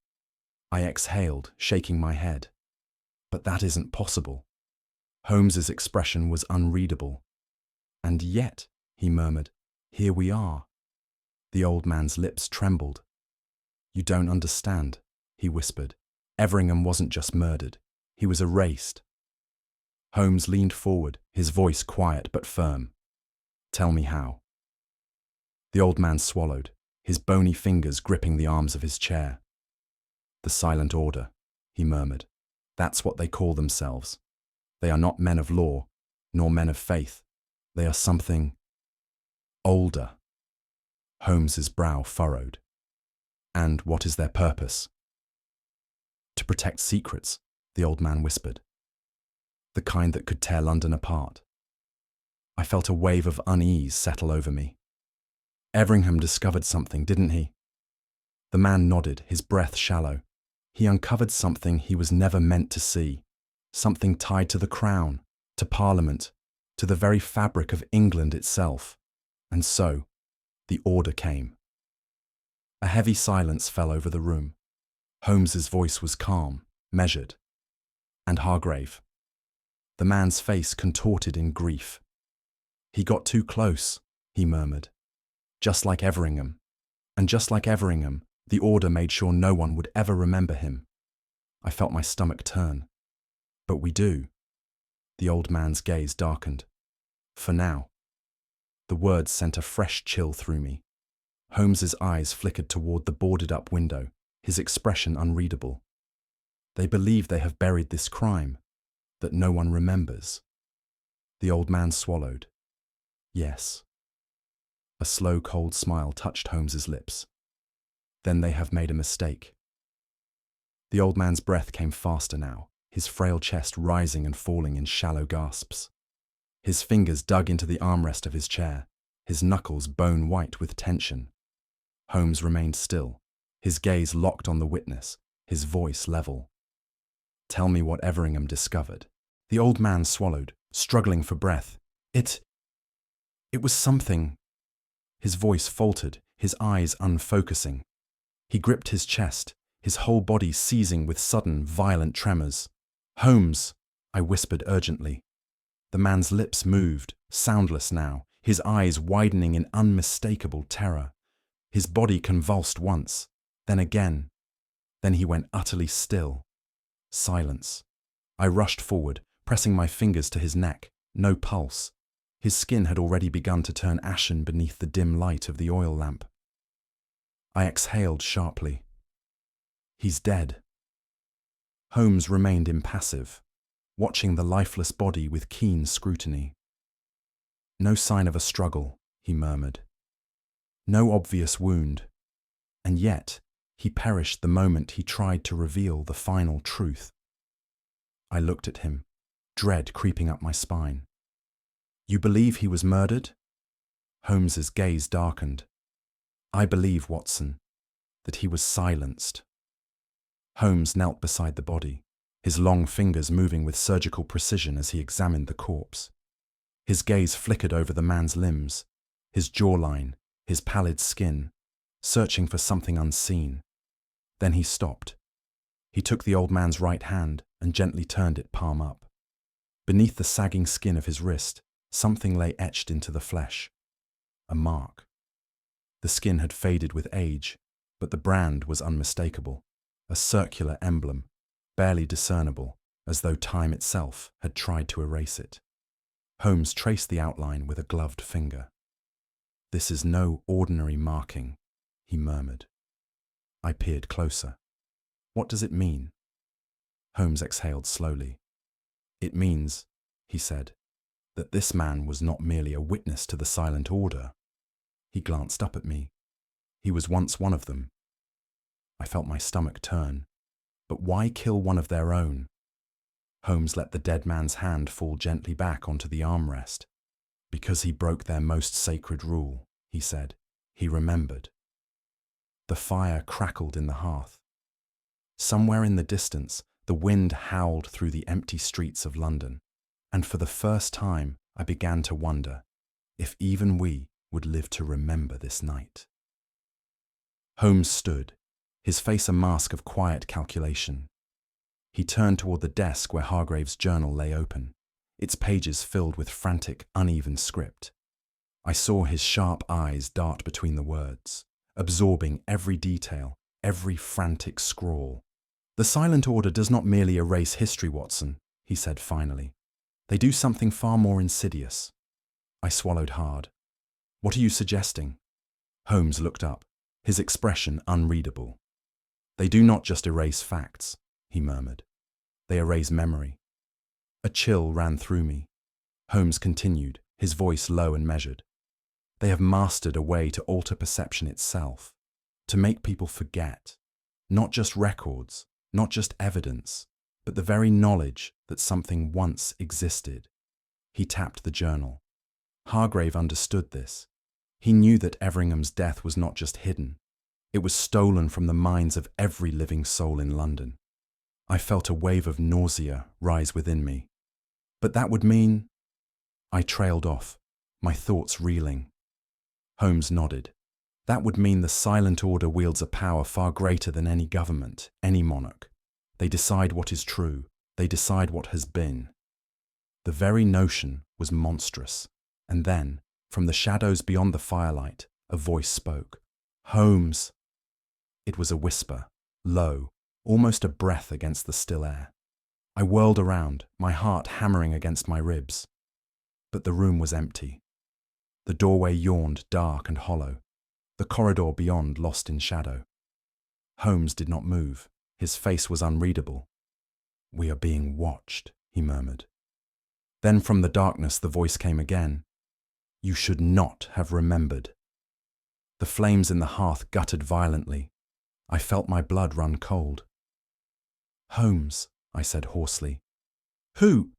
I exhaled, shaking my head. "But that isn't possible." Holmes's expression was unreadable. "And yet," he murmured, "here we are." The old man's lips trembled. "You don't understand," he whispered. "Everingham wasn't just murdered. He was erased." Holmes leaned forward, his voice quiet but firm. "Tell me how." The old man swallowed, his bony fingers gripping the arms of his chair. "The silent order," he murmured. "That's what they call themselves. They are not men of law, nor men of faith. They are something older. Holmes's brow furrowed. And what is their purpose? To protect secrets, the old man whispered. The kind that could tear London apart. I felt a wave of unease settle over me. Everingham discovered something, didn't he? The man nodded, his breath shallow. He uncovered something he was never meant to see, something tied to the Crown, to Parliament, to the very fabric of England itself. And so, the order came. A heavy silence fell over the room. Holmes's voice was calm, measured. And Hargrave. The man's face contorted in grief. He got too close, he murmured. Just like Everingham. And just like Everingham, the order made sure no one would ever remember him. I felt my stomach turn. But we do. The old man's gaze darkened. For now. The words sent a fresh chill through me. Holmes's eyes flickered toward the boarded-up window, his expression unreadable. They believe they have buried this crime, that no one remembers. The old man swallowed. Yes. A slow, cold smile touched Holmes's lips. Then they have made a mistake. The old man's breath came faster now, his frail chest rising and falling in shallow gasps. His fingers dug into the armrest of his chair, his knuckles bone white with tension. Holmes remained still, his gaze locked on the witness, his voice level. Tell me what Everingham discovered. The old man swallowed, struggling for breath. It was something. His voice faltered, his eyes unfocusing. He gripped his chest, his whole body seizing with sudden, violent tremors. Holmes, I whispered urgently. The man's lips moved, soundless now, his eyes widening in unmistakable terror. His body convulsed once, then again. Then he went utterly still. Silence. I rushed forward, pressing my fingers to his neck. No pulse. His skin had already begun to turn ashen beneath the dim light of the oil lamp. I exhaled sharply. He's dead. Holmes remained impassive, watching the lifeless body with keen scrutiny. No sign of a struggle, he murmured. No obvious wound. And yet, he perished the moment he tried to reveal the final truth. I looked at him, dread creeping up my spine. You believe he was murdered? Holmes's gaze darkened. I believe, Watson, that he was silenced. Holmes knelt beside the body, his long fingers moving with surgical precision as he examined the corpse. His gaze flickered over the man's limbs, his jawline, his pallid skin, searching for something unseen. Then he stopped. He took the old man's right hand and gently turned it palm up. Beneath the sagging skin of his wrist, something lay etched into the flesh. A mark. The skin had faded with age, but the brand was unmistakable, a circular emblem, barely discernible, as though time itself had tried to erase it. Holmes traced the outline with a gloved finger. This is no ordinary marking, he murmured. I peered closer. What does it mean? Holmes exhaled slowly. It means, he said, that this man was not merely a witness to the silent order. He glanced up at me. He was once one of them. I felt my stomach turn. But why kill one of their own? Holmes let the dead man's hand fall gently back onto the armrest. Because he broke their most sacred rule, he said. He remembered. The fire crackled in the hearth. Somewhere in the distance, the wind howled through the empty streets of London, and for the first time I began to wonder if even we would live to remember this night. Holmes stood, his face a mask of quiet calculation. He turned toward the desk where Hargrave's journal lay open, its pages filled with frantic, uneven script. I saw his sharp eyes dart between the words, absorbing every detail, every frantic scrawl. The silent order does not merely erase history, Watson, he said finally. They do something far more insidious. I swallowed hard. What are you suggesting? Holmes looked up, his expression unreadable. They do not just erase facts, he murmured. They erase memory. A chill ran through me. Holmes continued, his voice low and measured. They have mastered a way to alter perception itself, to make people forget, not just records, not just evidence, but the very knowledge that something once existed. He tapped the journal. Hargrave understood this. He knew that Everingham's death was not just hidden. It was stolen from the minds of every living soul in London. I felt a wave of nausea rise within me. But that would mean... I trailed off, my thoughts reeling. Holmes nodded. That would mean the silent order wields a power far greater than any government, any monarch. They decide what is true. They decide what has been. The very notion was monstrous. And then, from the shadows beyond the firelight, a voice spoke. Holmes! It was a whisper, low, almost a breath against the still air. I whirled around, my heart hammering against my ribs. But the room was empty. The doorway yawned dark and hollow, the corridor beyond lost in shadow. Holmes did not move. His face was unreadable. We are being watched, he murmured. Then from the darkness the voice came again. You should not have remembered. The flames in the hearth guttered violently. I felt my blood run cold. Holmes, I said hoarsely. Who?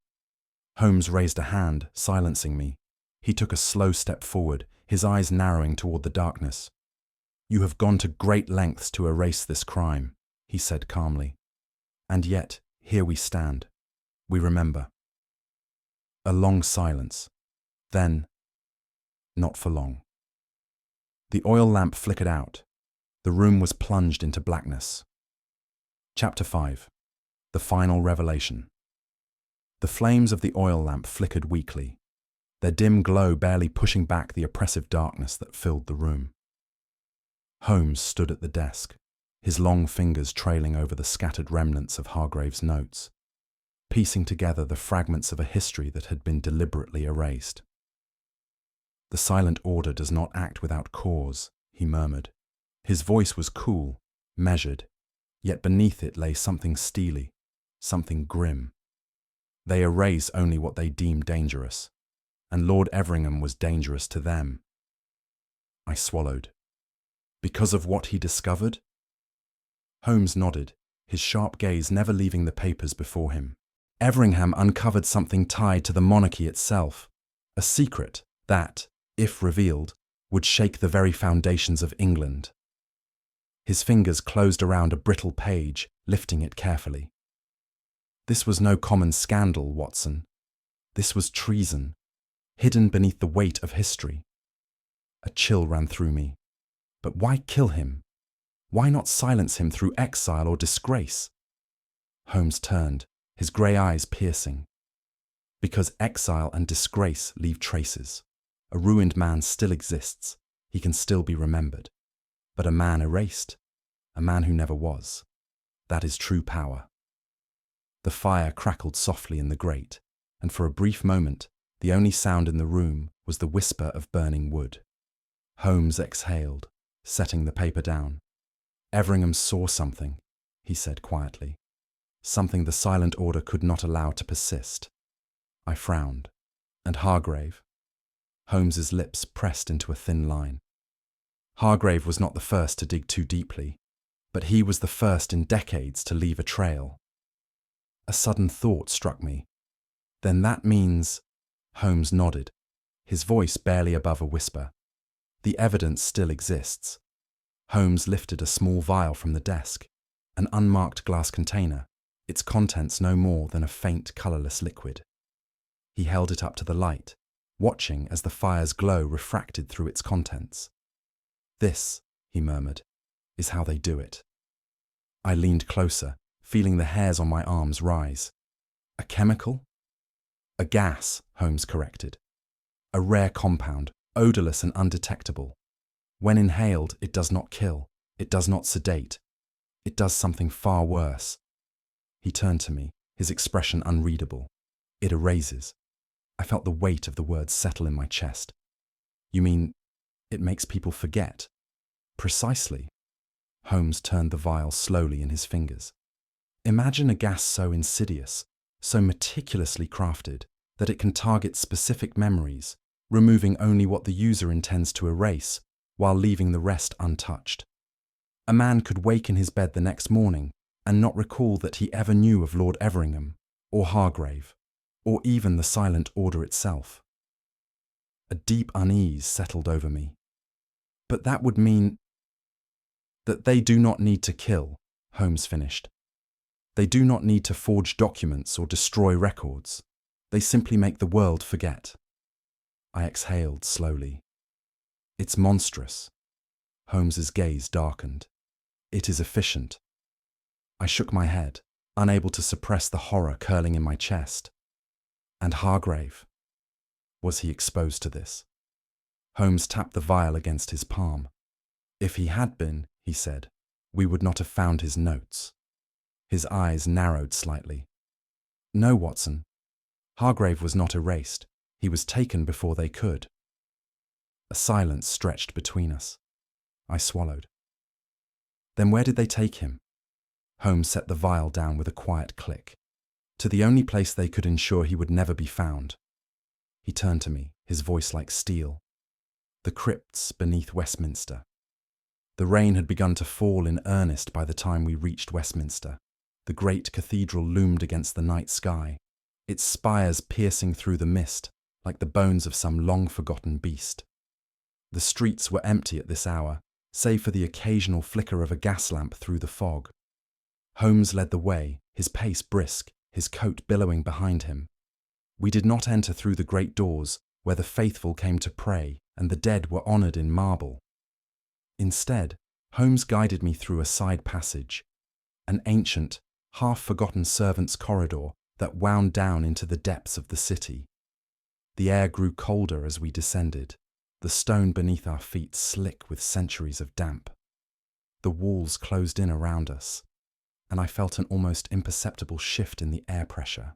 Holmes raised a hand, silencing me. He took a slow step forward, his eyes narrowing toward the darkness. You have gone to great lengths to erase this crime, he said calmly. And yet, here we stand. We remember. A long silence. Then, not for long. The oil lamp flickered out. The room was plunged into blackness. Chapter 5. The Final Revelation. The flames of the oil lamp flickered weakly, their dim glow barely pushing back the oppressive darkness that filled the room. Holmes stood at the desk, his long fingers trailing over the scattered remnants of Hargrave's notes, piecing together the fragments of a history that had been deliberately erased. The silent order does not act without cause, he murmured. His voice was cool, measured, yet beneath it lay something steely, something grim. They erase only what they deem dangerous, and Lord Everingham was dangerous to them. I swallowed. Because of what he discovered? Holmes nodded, his sharp gaze never leaving the papers before him. Everingham uncovered something tied to the monarchy itself, a secret that, if revealed, would shake the very foundations of England. His fingers closed around a brittle page, lifting it carefully. This was no common scandal, Watson. This was treason, hidden beneath the weight of history. A chill ran through me. But why kill him? Why not silence him through exile or disgrace? Holmes turned, his grey eyes piercing. Because exile and disgrace leave traces. A ruined man still exists. He can still be remembered. But a man erased, a man who never was. That is true power. The fire crackled softly in the grate, and for a brief moment, the only sound in the room was the whisper of burning wood. Holmes exhaled, setting the paper down. Everingham saw something, he said quietly. Something the silent order could not allow to persist. I frowned. And Hargrave? Holmes's lips pressed into a thin line. Hargrave was not the first to dig too deeply, but he was the first in decades to leave a trail. A sudden thought struck me. Then that means... Holmes nodded, his voice barely above a whisper. The evidence still exists. Holmes lifted a small vial from the desk, an unmarked glass container, its contents no more than a faint, colourless liquid. He held it up to the light, watching as the fire's glow refracted through its contents. This, he murmured, is how they do it. I leaned closer, feeling the hairs on my arms rise. A chemical? A gas, Holmes corrected. A rare compound, odourless and undetectable. When inhaled, it does not kill, it does not sedate. It does something far worse. He turned to me, his expression unreadable. It erases. I felt the weight of the words settle in my chest. You mean, it makes people forget? Precisely. Holmes turned the vial slowly in his fingers. Imagine a gas so insidious, so meticulously crafted, that it can target specific memories, removing only what the user intends to erase, while leaving the rest untouched. A man could wake in his bed the next morning and not recall that he ever knew of Lord Everingham, or Hargrave, or even the Silent Order itself. A deep unease settled over me. But that would mean that they do not need to kill, Holmes finished. They do not need to forge documents or destroy records. They simply make the world forget. I exhaled slowly. It's monstrous. Holmes's gaze darkened. It is efficient. I shook my head, unable to suppress the horror curling in my chest. And Hargrave? Was he exposed to this? Holmes tapped the vial against his palm. If he had been, he said, we would not have found his notes. His eyes narrowed slightly. No, Watson. Hargrave was not erased. He was taken before they could. A silence stretched between us. I swallowed. Then where did they take him? Holmes set the vial down with a quiet click. To the only place they could ensure he would never be found. He turned to me, his voice like steel. The crypts beneath Westminster. The rain had begun to fall in earnest by the time we reached Westminster. The great cathedral loomed against the night sky, its spires piercing through the mist like the bones of some long-forgotten beast. The streets were empty at this hour, save for the occasional flicker of a gas lamp through the fog. Holmes led the way, his pace brisk, his coat billowing behind him. We did not enter through the great doors where the faithful came to pray and the dead were honoured in marble. Instead, Holmes guided me through a side passage, an ancient, half-forgotten servants' corridor that wound down into the depths of the city. The air grew colder as we descended, the stone beneath our feet slick with centuries of damp. The walls closed in around us, and I felt an almost imperceptible shift in the air pressure,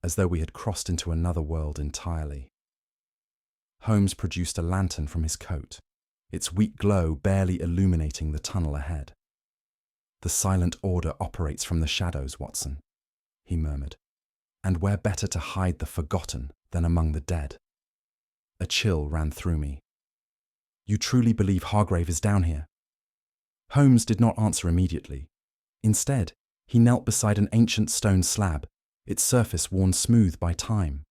as though we had crossed into another world entirely. Holmes produced a lantern from his coat, its weak glow barely illuminating the tunnel ahead. The Silent Order operates from the shadows, Watson, he murmured, and where better to hide the forgotten than among the dead? A chill ran through me. You truly believe Hargrave is down here? Holmes did not answer immediately. Instead, he knelt beside an ancient stone slab, its surface worn smooth by time.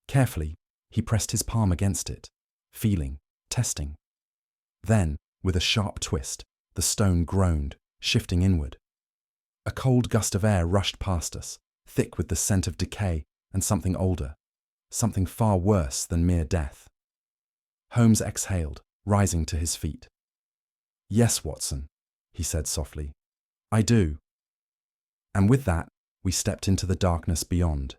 Carefully, he pressed his palm against it, feeling, testing. Then, with a sharp twist, the stone groaned, shifting inward. A cold gust of air rushed past us, thick with the scent of decay and something older, something far worse than mere death. Holmes exhaled, rising to his feet. Yes, Watson, he said softly. I do. And with that, we stepped into the darkness beyond.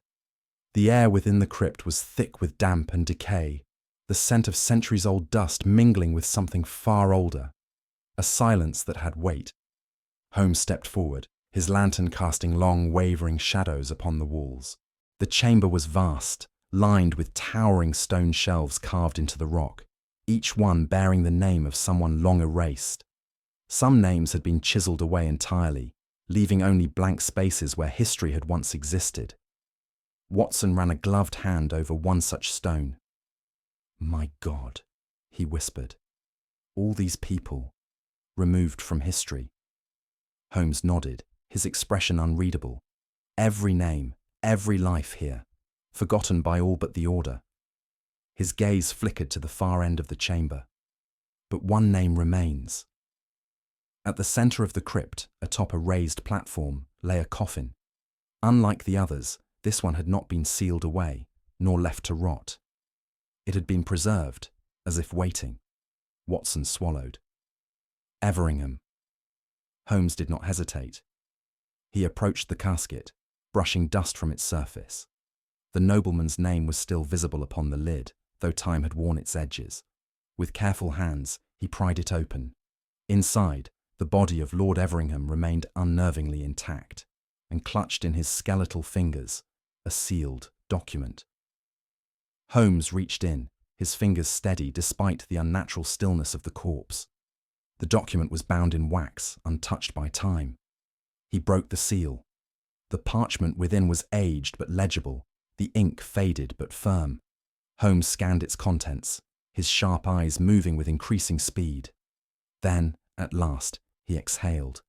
The air within the crypt was thick with damp and decay, the scent of centuries-old dust mingling with something far older, a silence that had weight. Holmes stepped forward, his lantern casting long, wavering shadows upon the walls. The chamber was vast, lined with towering stone shelves carved into the rock, each one bearing the name of someone long erased. Some names had been chiseled away entirely, leaving only blank spaces where history had once existed. Watson ran a gloved hand over one such stone. My God, he whispered. All these people, removed from history. Holmes nodded, his expression unreadable. Every name, every life here, forgotten by all but the Order. His gaze flickered to the far end of the chamber. But one name remains. At the centre of the crypt, atop a raised platform, lay a coffin. Unlike the others, this one had not been sealed away, nor left to rot. It had been preserved, as if waiting. Watson swallowed. Everingham. Holmes did not hesitate. He approached the casket, brushing dust from its surface. The nobleman's name was still visible upon the lid, though time had worn its edges. With careful hands, he pried it open. Inside, the body of Lord Everingham remained unnervingly intact, and clutched in his skeletal fingers, a sealed document. Holmes reached in, his fingers steady despite the unnatural stillness of the corpse. The document was bound in wax, untouched by time. He broke the seal. The parchment within was aged but legible, the ink faded but firm. Holmes scanned its contents, his sharp eyes moving with increasing speed. Then, at last, he exhaled.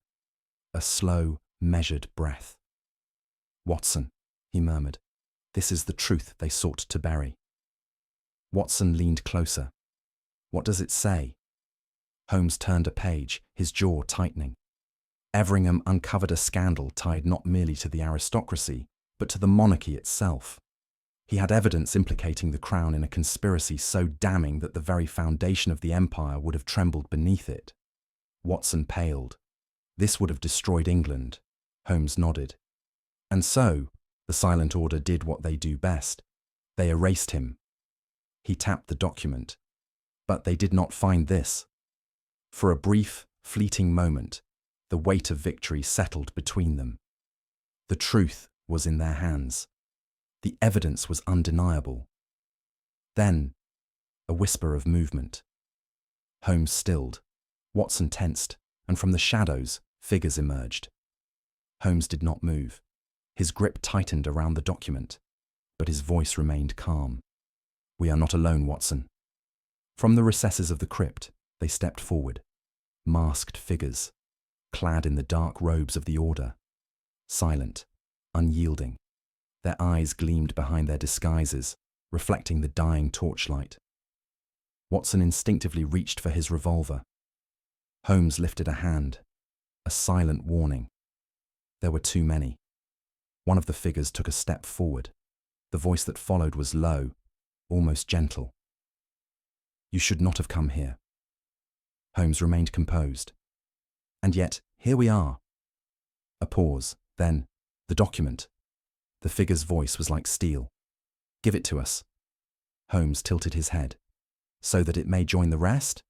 A slow, measured breath. "Watson," he murmured, "this is the truth they sought to bury." Watson leaned closer. "What does it say?" Holmes turned a page, his jaw tightening. Everingham uncovered a scandal tied not merely to the aristocracy, but to the monarchy itself. He had evidence implicating the crown in a conspiracy so damning that the very foundation of the empire would have trembled beneath it. Watson paled. This would have destroyed England. Holmes nodded. And so, the silent order did what they do best. They erased him. He tapped the document. But they did not find this. For a brief, fleeting moment, the weight of victory settled between them. The truth was in their hands. The evidence was undeniable. Then, a whisper of movement. Holmes stilled. Watson tensed, and from the shadows, figures emerged. Holmes did not move. His grip tightened around the document, but his voice remained calm. "We are not alone, Watson." From the recesses of the crypt, they stepped forward. Masked figures, clad in the dark robes of the order. Silent, unyielding. Their eyes gleamed behind their disguises, reflecting the dying torchlight. Watson instinctively reached for his revolver. Holmes lifted a hand, a silent warning. There were too many. One of the figures took a step forward. The voice that followed was low, almost gentle. "You should not have come here." Holmes remained composed. "And yet, here we are." A pause, then, "The document." The figure's voice was like steel. "Give it to us." Holmes tilted his head. "So that it may join the rest?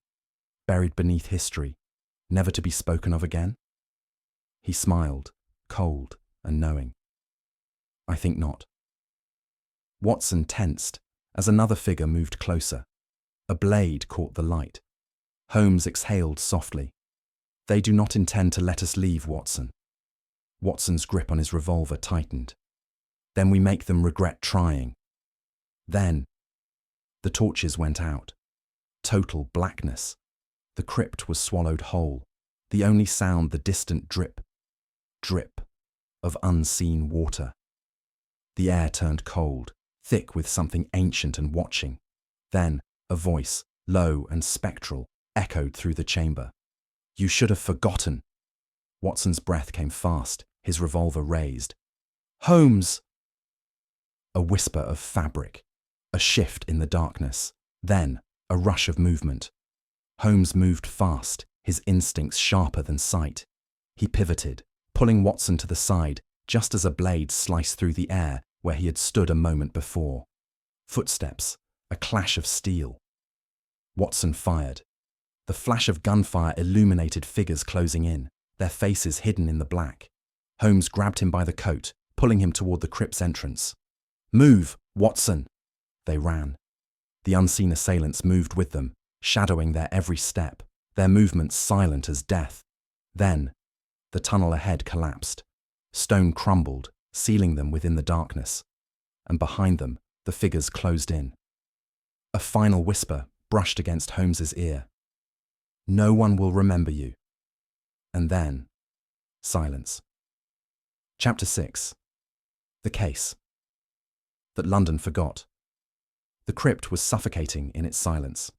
Buried beneath history, never to be spoken of again?" He smiled, cold and knowing. "I think not." Watson tensed as another figure moved closer. A blade caught the light. Holmes exhaled softly. "They do not intend to let us leave, Watson." Watson's grip on his revolver tightened. "Then we make them regret trying." Then, the torches went out. Total blackness. The crypt was swallowed whole. The only sound the distant drip, drip of unseen water. The air turned cold, thick with something ancient and watching. Then, a voice, low and spectral, echoed through the chamber. "You should have forgotten." Watson's breath came fast, his revolver raised. "Holmes!" A whisper of fabric, a shift in the darkness, then a rush of movement. Holmes moved fast, his instincts sharper than sight. He pivoted, pulling Watson to the side, just as a blade sliced through the air where he had stood a moment before. Footsteps, a clash of steel. Watson fired. The flash of gunfire illuminated figures closing in, their faces hidden in the black. Holmes grabbed him by the coat, pulling him toward the crypt's entrance. "Move, Watson!" They ran. The unseen assailants moved with them, shadowing their every step, their movements silent as death. Then, the tunnel ahead collapsed. Stone crumbled, sealing them within the darkness. And behind them, the figures closed in. A final whisper brushed against Holmes's ear. "No one will remember you." And then, silence. Chapter 6. The Case. That London forgot. The crypt was suffocating in its silence.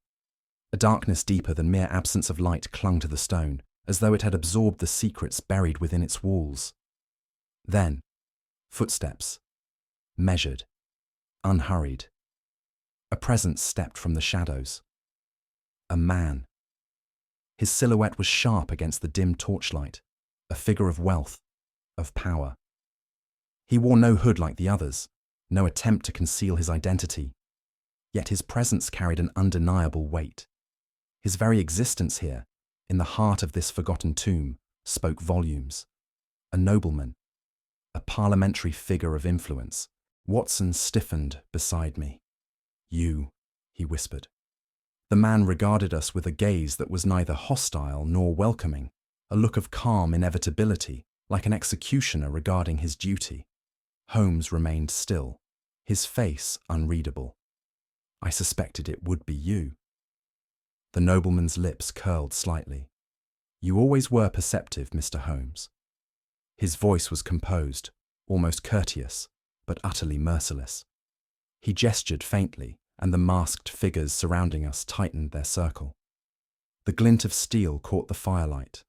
A darkness deeper than mere absence of light clung to the stone, as though it had absorbed the secrets buried within its walls. Then, footsteps. Measured. Unhurried. A presence stepped from the shadows. A man. His silhouette was sharp against the dim torchlight, a figure of wealth, of power. He wore no hood like the others, no attempt to conceal his identity. Yet his presence carried an undeniable weight. His very existence here, in the heart of this forgotten tomb, spoke volumes. A nobleman, a parliamentary figure of influence. Watson stiffened beside me. "You," he whispered. The man regarded us with a gaze that was neither hostile nor welcoming, a look of calm inevitability, like an executioner regarding his duty. Holmes remained still, his face unreadable. I suspected it would be you. The nobleman's lips curled slightly. You always were perceptive, Mr. Holmes. His voice was composed, almost courteous, but utterly merciless. He gestured faintly, and the masked figures surrounding us tightened their circle. The glint of steel caught the firelight.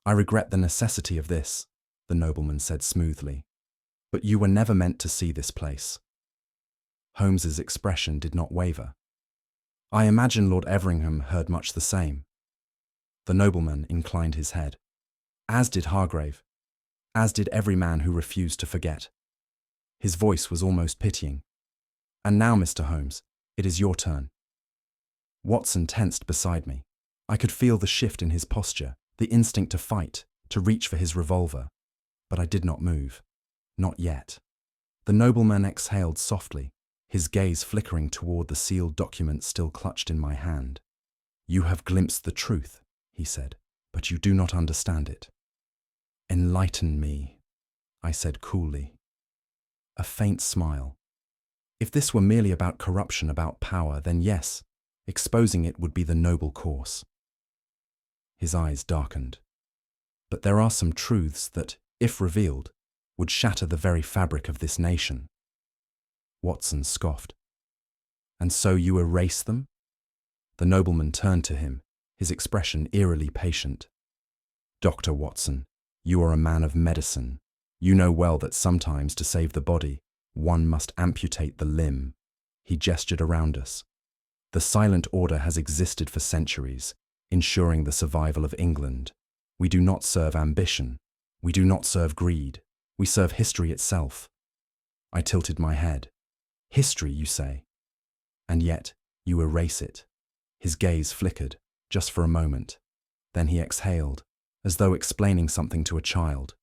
I regret the necessity of this, the nobleman said smoothly, but you were never meant to see this place. Holmes's expression did not waver. I imagine Lord Everingham heard much the same. The nobleman inclined his head, as did Hargrave, as did every man who refused to forget. His voice was almost pitying. And now, Mr. Holmes, it is your turn. Watson tensed beside me. I could feel the shift in his posture, the instinct to fight, to reach for his revolver. But I did not move. Not yet. The nobleman exhaled softly, his gaze flickering toward the sealed document still clutched in my hand. You have glimpsed the truth, he said, but you do not understand it. Enlighten me, I said coolly. A faint smile. If this were merely about corruption, about power, then yes, exposing it would be the noble course. His eyes darkened. But there are some truths that, if revealed, would shatter the very fabric of this nation. Watson scoffed. And so you erase them? The nobleman turned to him, his expression eerily patient. Dr. Watson, you are a man of medicine. You know well that sometimes to save the body, one must amputate the limb. He gestured around us. The silent order has existed for centuries, ensuring the survival of England. We do not serve ambition. We do not serve greed. We serve history itself. I tilted my head. History, you say? And yet, you erase it. His gaze flickered, just for a moment. Then he exhaled, as though explaining something to a child.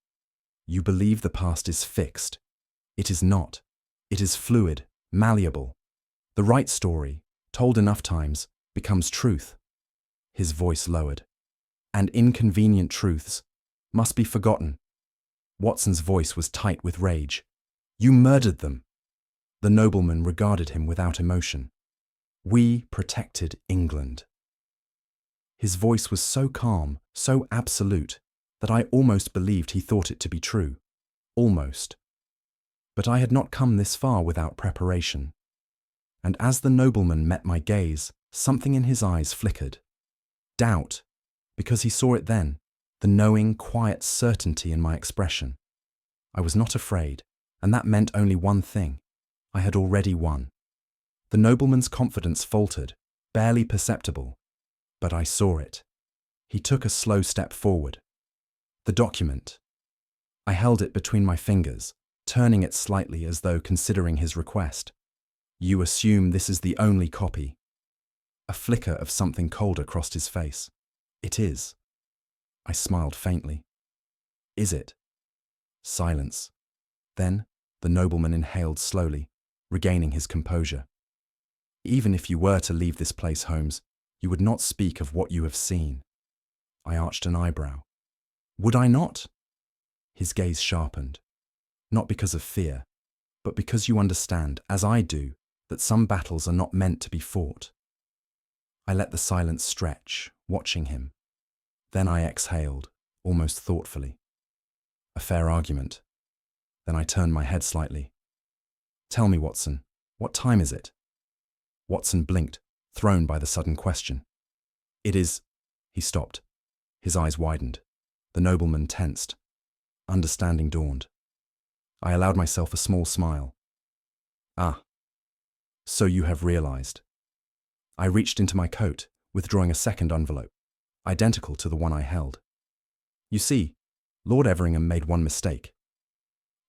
You believe the past is fixed. It is not. It is fluid, malleable. The right story, told enough times, becomes truth. His voice lowered. And inconvenient truths must be forgotten. Watson's voice was tight with rage. You murdered them. The nobleman regarded him without emotion. We protected England. His voice was so calm, so absolute, that I almost believed he thought it to be true. Almost. But I had not come this far without preparation. And as the nobleman met my gaze, something in his eyes flickered. Doubt, because he saw it then, the knowing, quiet certainty in my expression. I was not afraid, and that meant only one thing. I had already won. The nobleman's confidence faltered, barely perceptible, but I saw it. He took a slow step forward. The document. I held it between my fingers, turning it slightly as though considering his request. You assume this is the only copy. A flicker of something colder crossed his face. It is. I smiled faintly. Is it? Silence. Then the nobleman inhaled slowly, regaining his composure. Even if you were to leave this place, Holmes, you would not speak of what you have seen. I arched an eyebrow. Would I not? His gaze sharpened. Not because of fear, but because you understand, as I do, that some battles are not meant to be fought. I let the silence stretch, watching him. Then I exhaled, almost thoughtfully. A fair argument. Then I turned my head slightly. Tell me, Watson, what time is it? Watson blinked, thrown by the sudden question. It is... He stopped. His eyes widened. The nobleman tensed. Understanding dawned. I allowed myself a small smile. Ah, so you have realized. I reached into my coat, withdrawing a second envelope, identical to the one I held. You see, Lord Everingham made one mistake.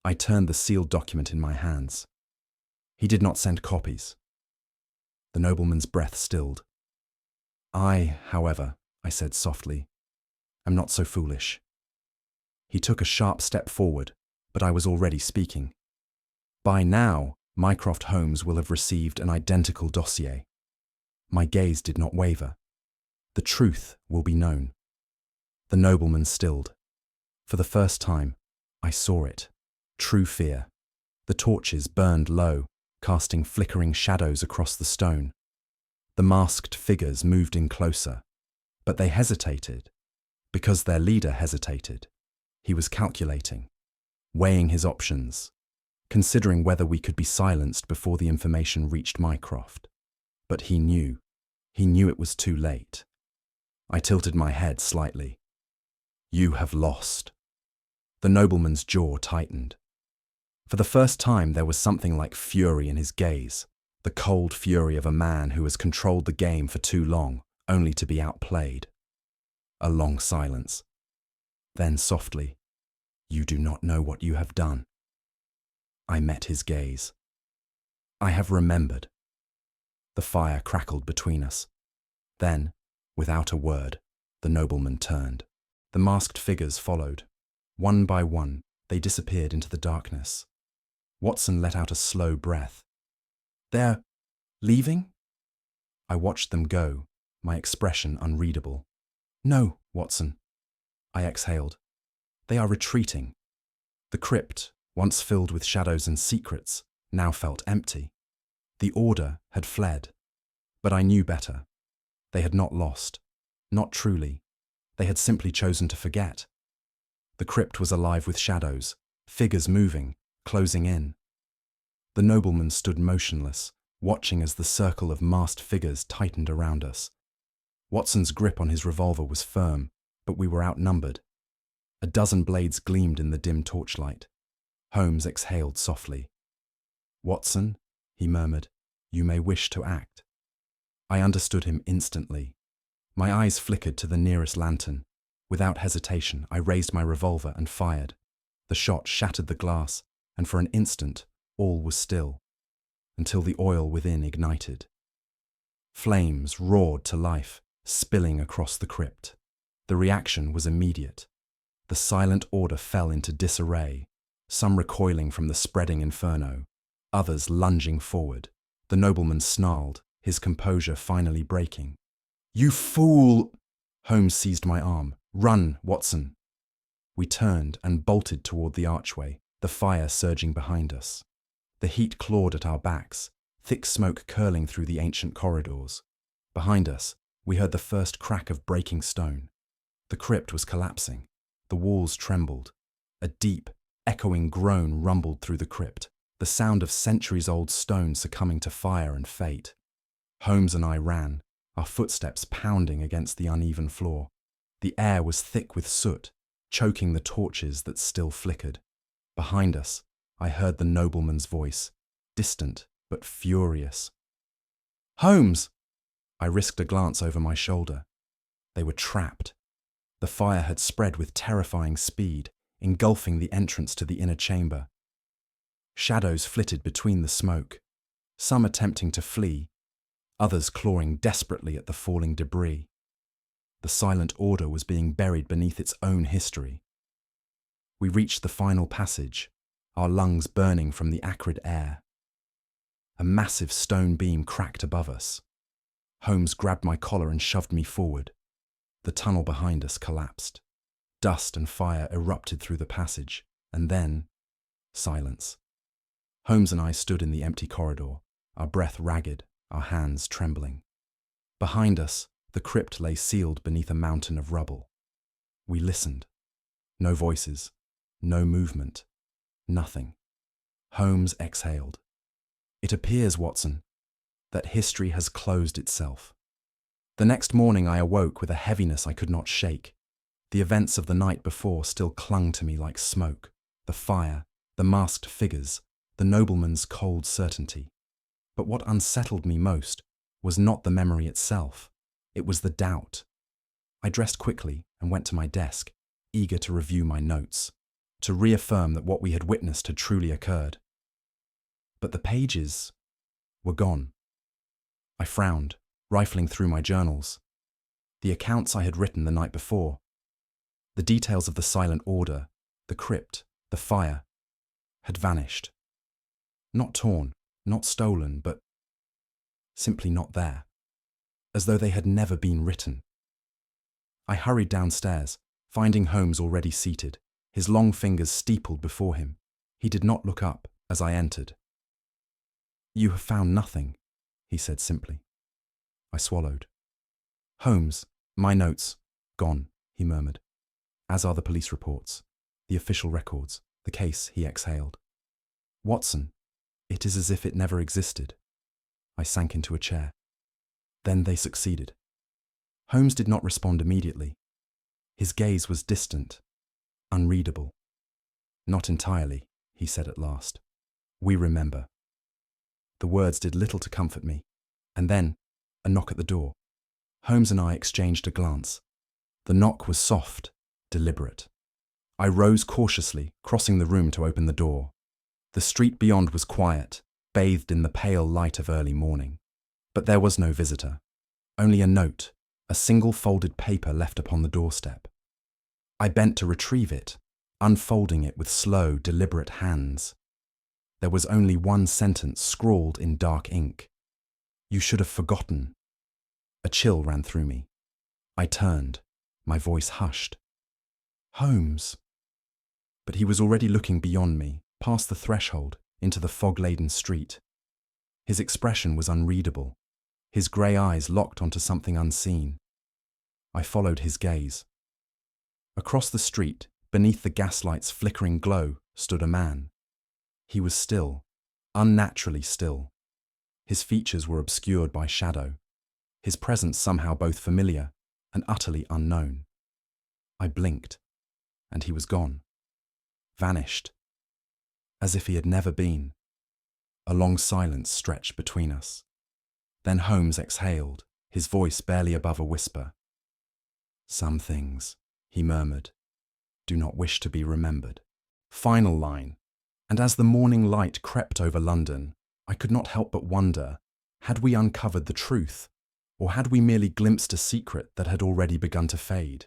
I turned the sealed document in my hands. He did not send copies. The nobleman's breath stilled. I, however, I said softly, am not so foolish. He took a sharp step forward, but I was already speaking. By now, Mycroft Holmes will have received an identical dossier. My gaze did not waver. The truth will be known. The nobleman stilled. For the first time, I saw it. True fear. The torches burned low, casting flickering shadows across the stone. The masked figures moved in closer, but they hesitated, because their leader hesitated. He was calculating, weighing his options, considering whether we could be silenced before the information reached Mycroft. But he knew it was too late. I tilted my head slightly. "You have lost." The nobleman's jaw tightened. For the first time there was something like fury in his gaze, the cold fury of a man who has controlled the game for too long, only to be outplayed. A long silence. Then softly, "You do not know what you have done." I met his gaze. "I have remembered." The fire crackled between us. Then, without a word, the nobleman turned. The masked figures followed. One by one, they disappeared into the darkness. Watson let out a slow breath. "They're leaving?" I watched them go, my expression unreadable. "No, Watson," I exhaled. "They are retreating." The crypt, once filled with shadows and secrets, now felt empty. The order had fled. But I knew better. They had not lost. Not truly. They had simply chosen to forget. The crypt was alive with shadows, figures moving, closing in. The nobleman stood motionless, watching as the circle of masked figures tightened around us. Watson's grip on his revolver was firm, but we were outnumbered. A dozen blades gleamed in the dim torchlight. Holmes exhaled softly. "Watson," he murmured, "you may wish to act." I understood him instantly. My eyes flickered to the nearest lantern. Without hesitation, I raised my revolver and fired. The shot shattered the glass, and for an instant, all was still, until the oil within ignited. Flames roared to life, spilling across the crypt. The reaction was immediate. The silent order fell into disarray, some recoiling from the spreading inferno, others lunging forward. The nobleman snarled, his composure finally breaking. "You fool!" Holmes seized my arm. "Run, Watson." We turned and bolted toward the archway, the fire surging behind us. The heat clawed at our backs, thick smoke curling through the ancient corridors. Behind us, we heard the first crack of breaking stone. The crypt was collapsing. The walls trembled. A deep, echoing groan rumbled through the crypt, the sound of centuries-old stone succumbing to fire and fate. Holmes and I ran, our footsteps pounding against the uneven floor. The air was thick with soot, choking the torches that still flickered. Behind us, I heard the nobleman's voice, distant but furious. "Holmes!" I risked a glance over my shoulder. They were trapped. The fire had spread with terrifying speed, engulfing the entrance to the inner chamber. Shadows flitted between the smoke, some attempting to flee, others clawing desperately at the falling debris. The silent order was being buried beneath its own history. We reached the final passage, our lungs burning from the acrid air. A massive stone beam cracked above us. Holmes grabbed my collar and shoved me forward. The tunnel behind us collapsed. Dust and fire erupted through the passage, and then silence. Holmes and I stood in the empty corridor, our breath ragged, our hands trembling. Behind us, the crypt lay sealed beneath a mountain of rubble. We listened. No voices, no movement, nothing. Holmes exhaled. "It appears, Watson, that history has closed itself." The next morning I awoke with a heaviness I could not shake. The events of the night before still clung to me like smoke. The fire, the masked figures, the nobleman's cold certainty. But what unsettled me most was not the memory itself. It was the doubt. I dressed quickly and went to my desk, eager to review my notes, to reaffirm that what we had witnessed had truly occurred. But the pages were gone. I frowned, rifling through my journals. The accounts I had written the night before, the details of the silent order, the crypt, the fire, had vanished. Not torn, not stolen, but simply not there, as though they had never been written. I hurried downstairs, finding Holmes already seated, his long fingers steepled before him. He did not look up as I entered. You have found nothing, he said simply. I swallowed. Holmes, my notes, gone, he murmured. As are the police reports, the official records, the case, he exhaled. Watson, it is as if it never existed. I sank into a chair. Then they succeeded. Holmes did not respond immediately. His gaze was distant, unreadable. Not entirely, he said at last. We remember. The words did little to comfort me, and then a knock at the door. Holmes and I exchanged a glance. The knock was soft, deliberate. I rose cautiously, crossing the room to open the door. The street beyond was quiet, bathed in the pale light of early morning. But there was no visitor. Only a note, a single folded paper left upon the doorstep. I bent to retrieve it, unfolding it with slow, deliberate hands. There was only one sentence scrawled in dark ink. You should have forgotten. A chill ran through me. I turned, my voice hushed. Holmes. But he was already looking beyond me, past the threshold, into the fog-laden street. His expression was unreadable, his grey eyes locked onto something unseen. I followed his gaze. Across the street, beneath the gaslight's flickering glow, stood a man. He was still, unnaturally still. His features were obscured by shadow, his presence somehow both familiar and utterly unknown. I blinked, and he was gone, vanished, as if he had never been. A long silence stretched between us. Then Holmes exhaled, his voice barely above a whisper. Some things, he murmured, do not wish to be remembered. Final line. And as the morning light crept over London, I could not help but wonder, had we uncovered the truth, or had we merely glimpsed a secret that had already begun to fade?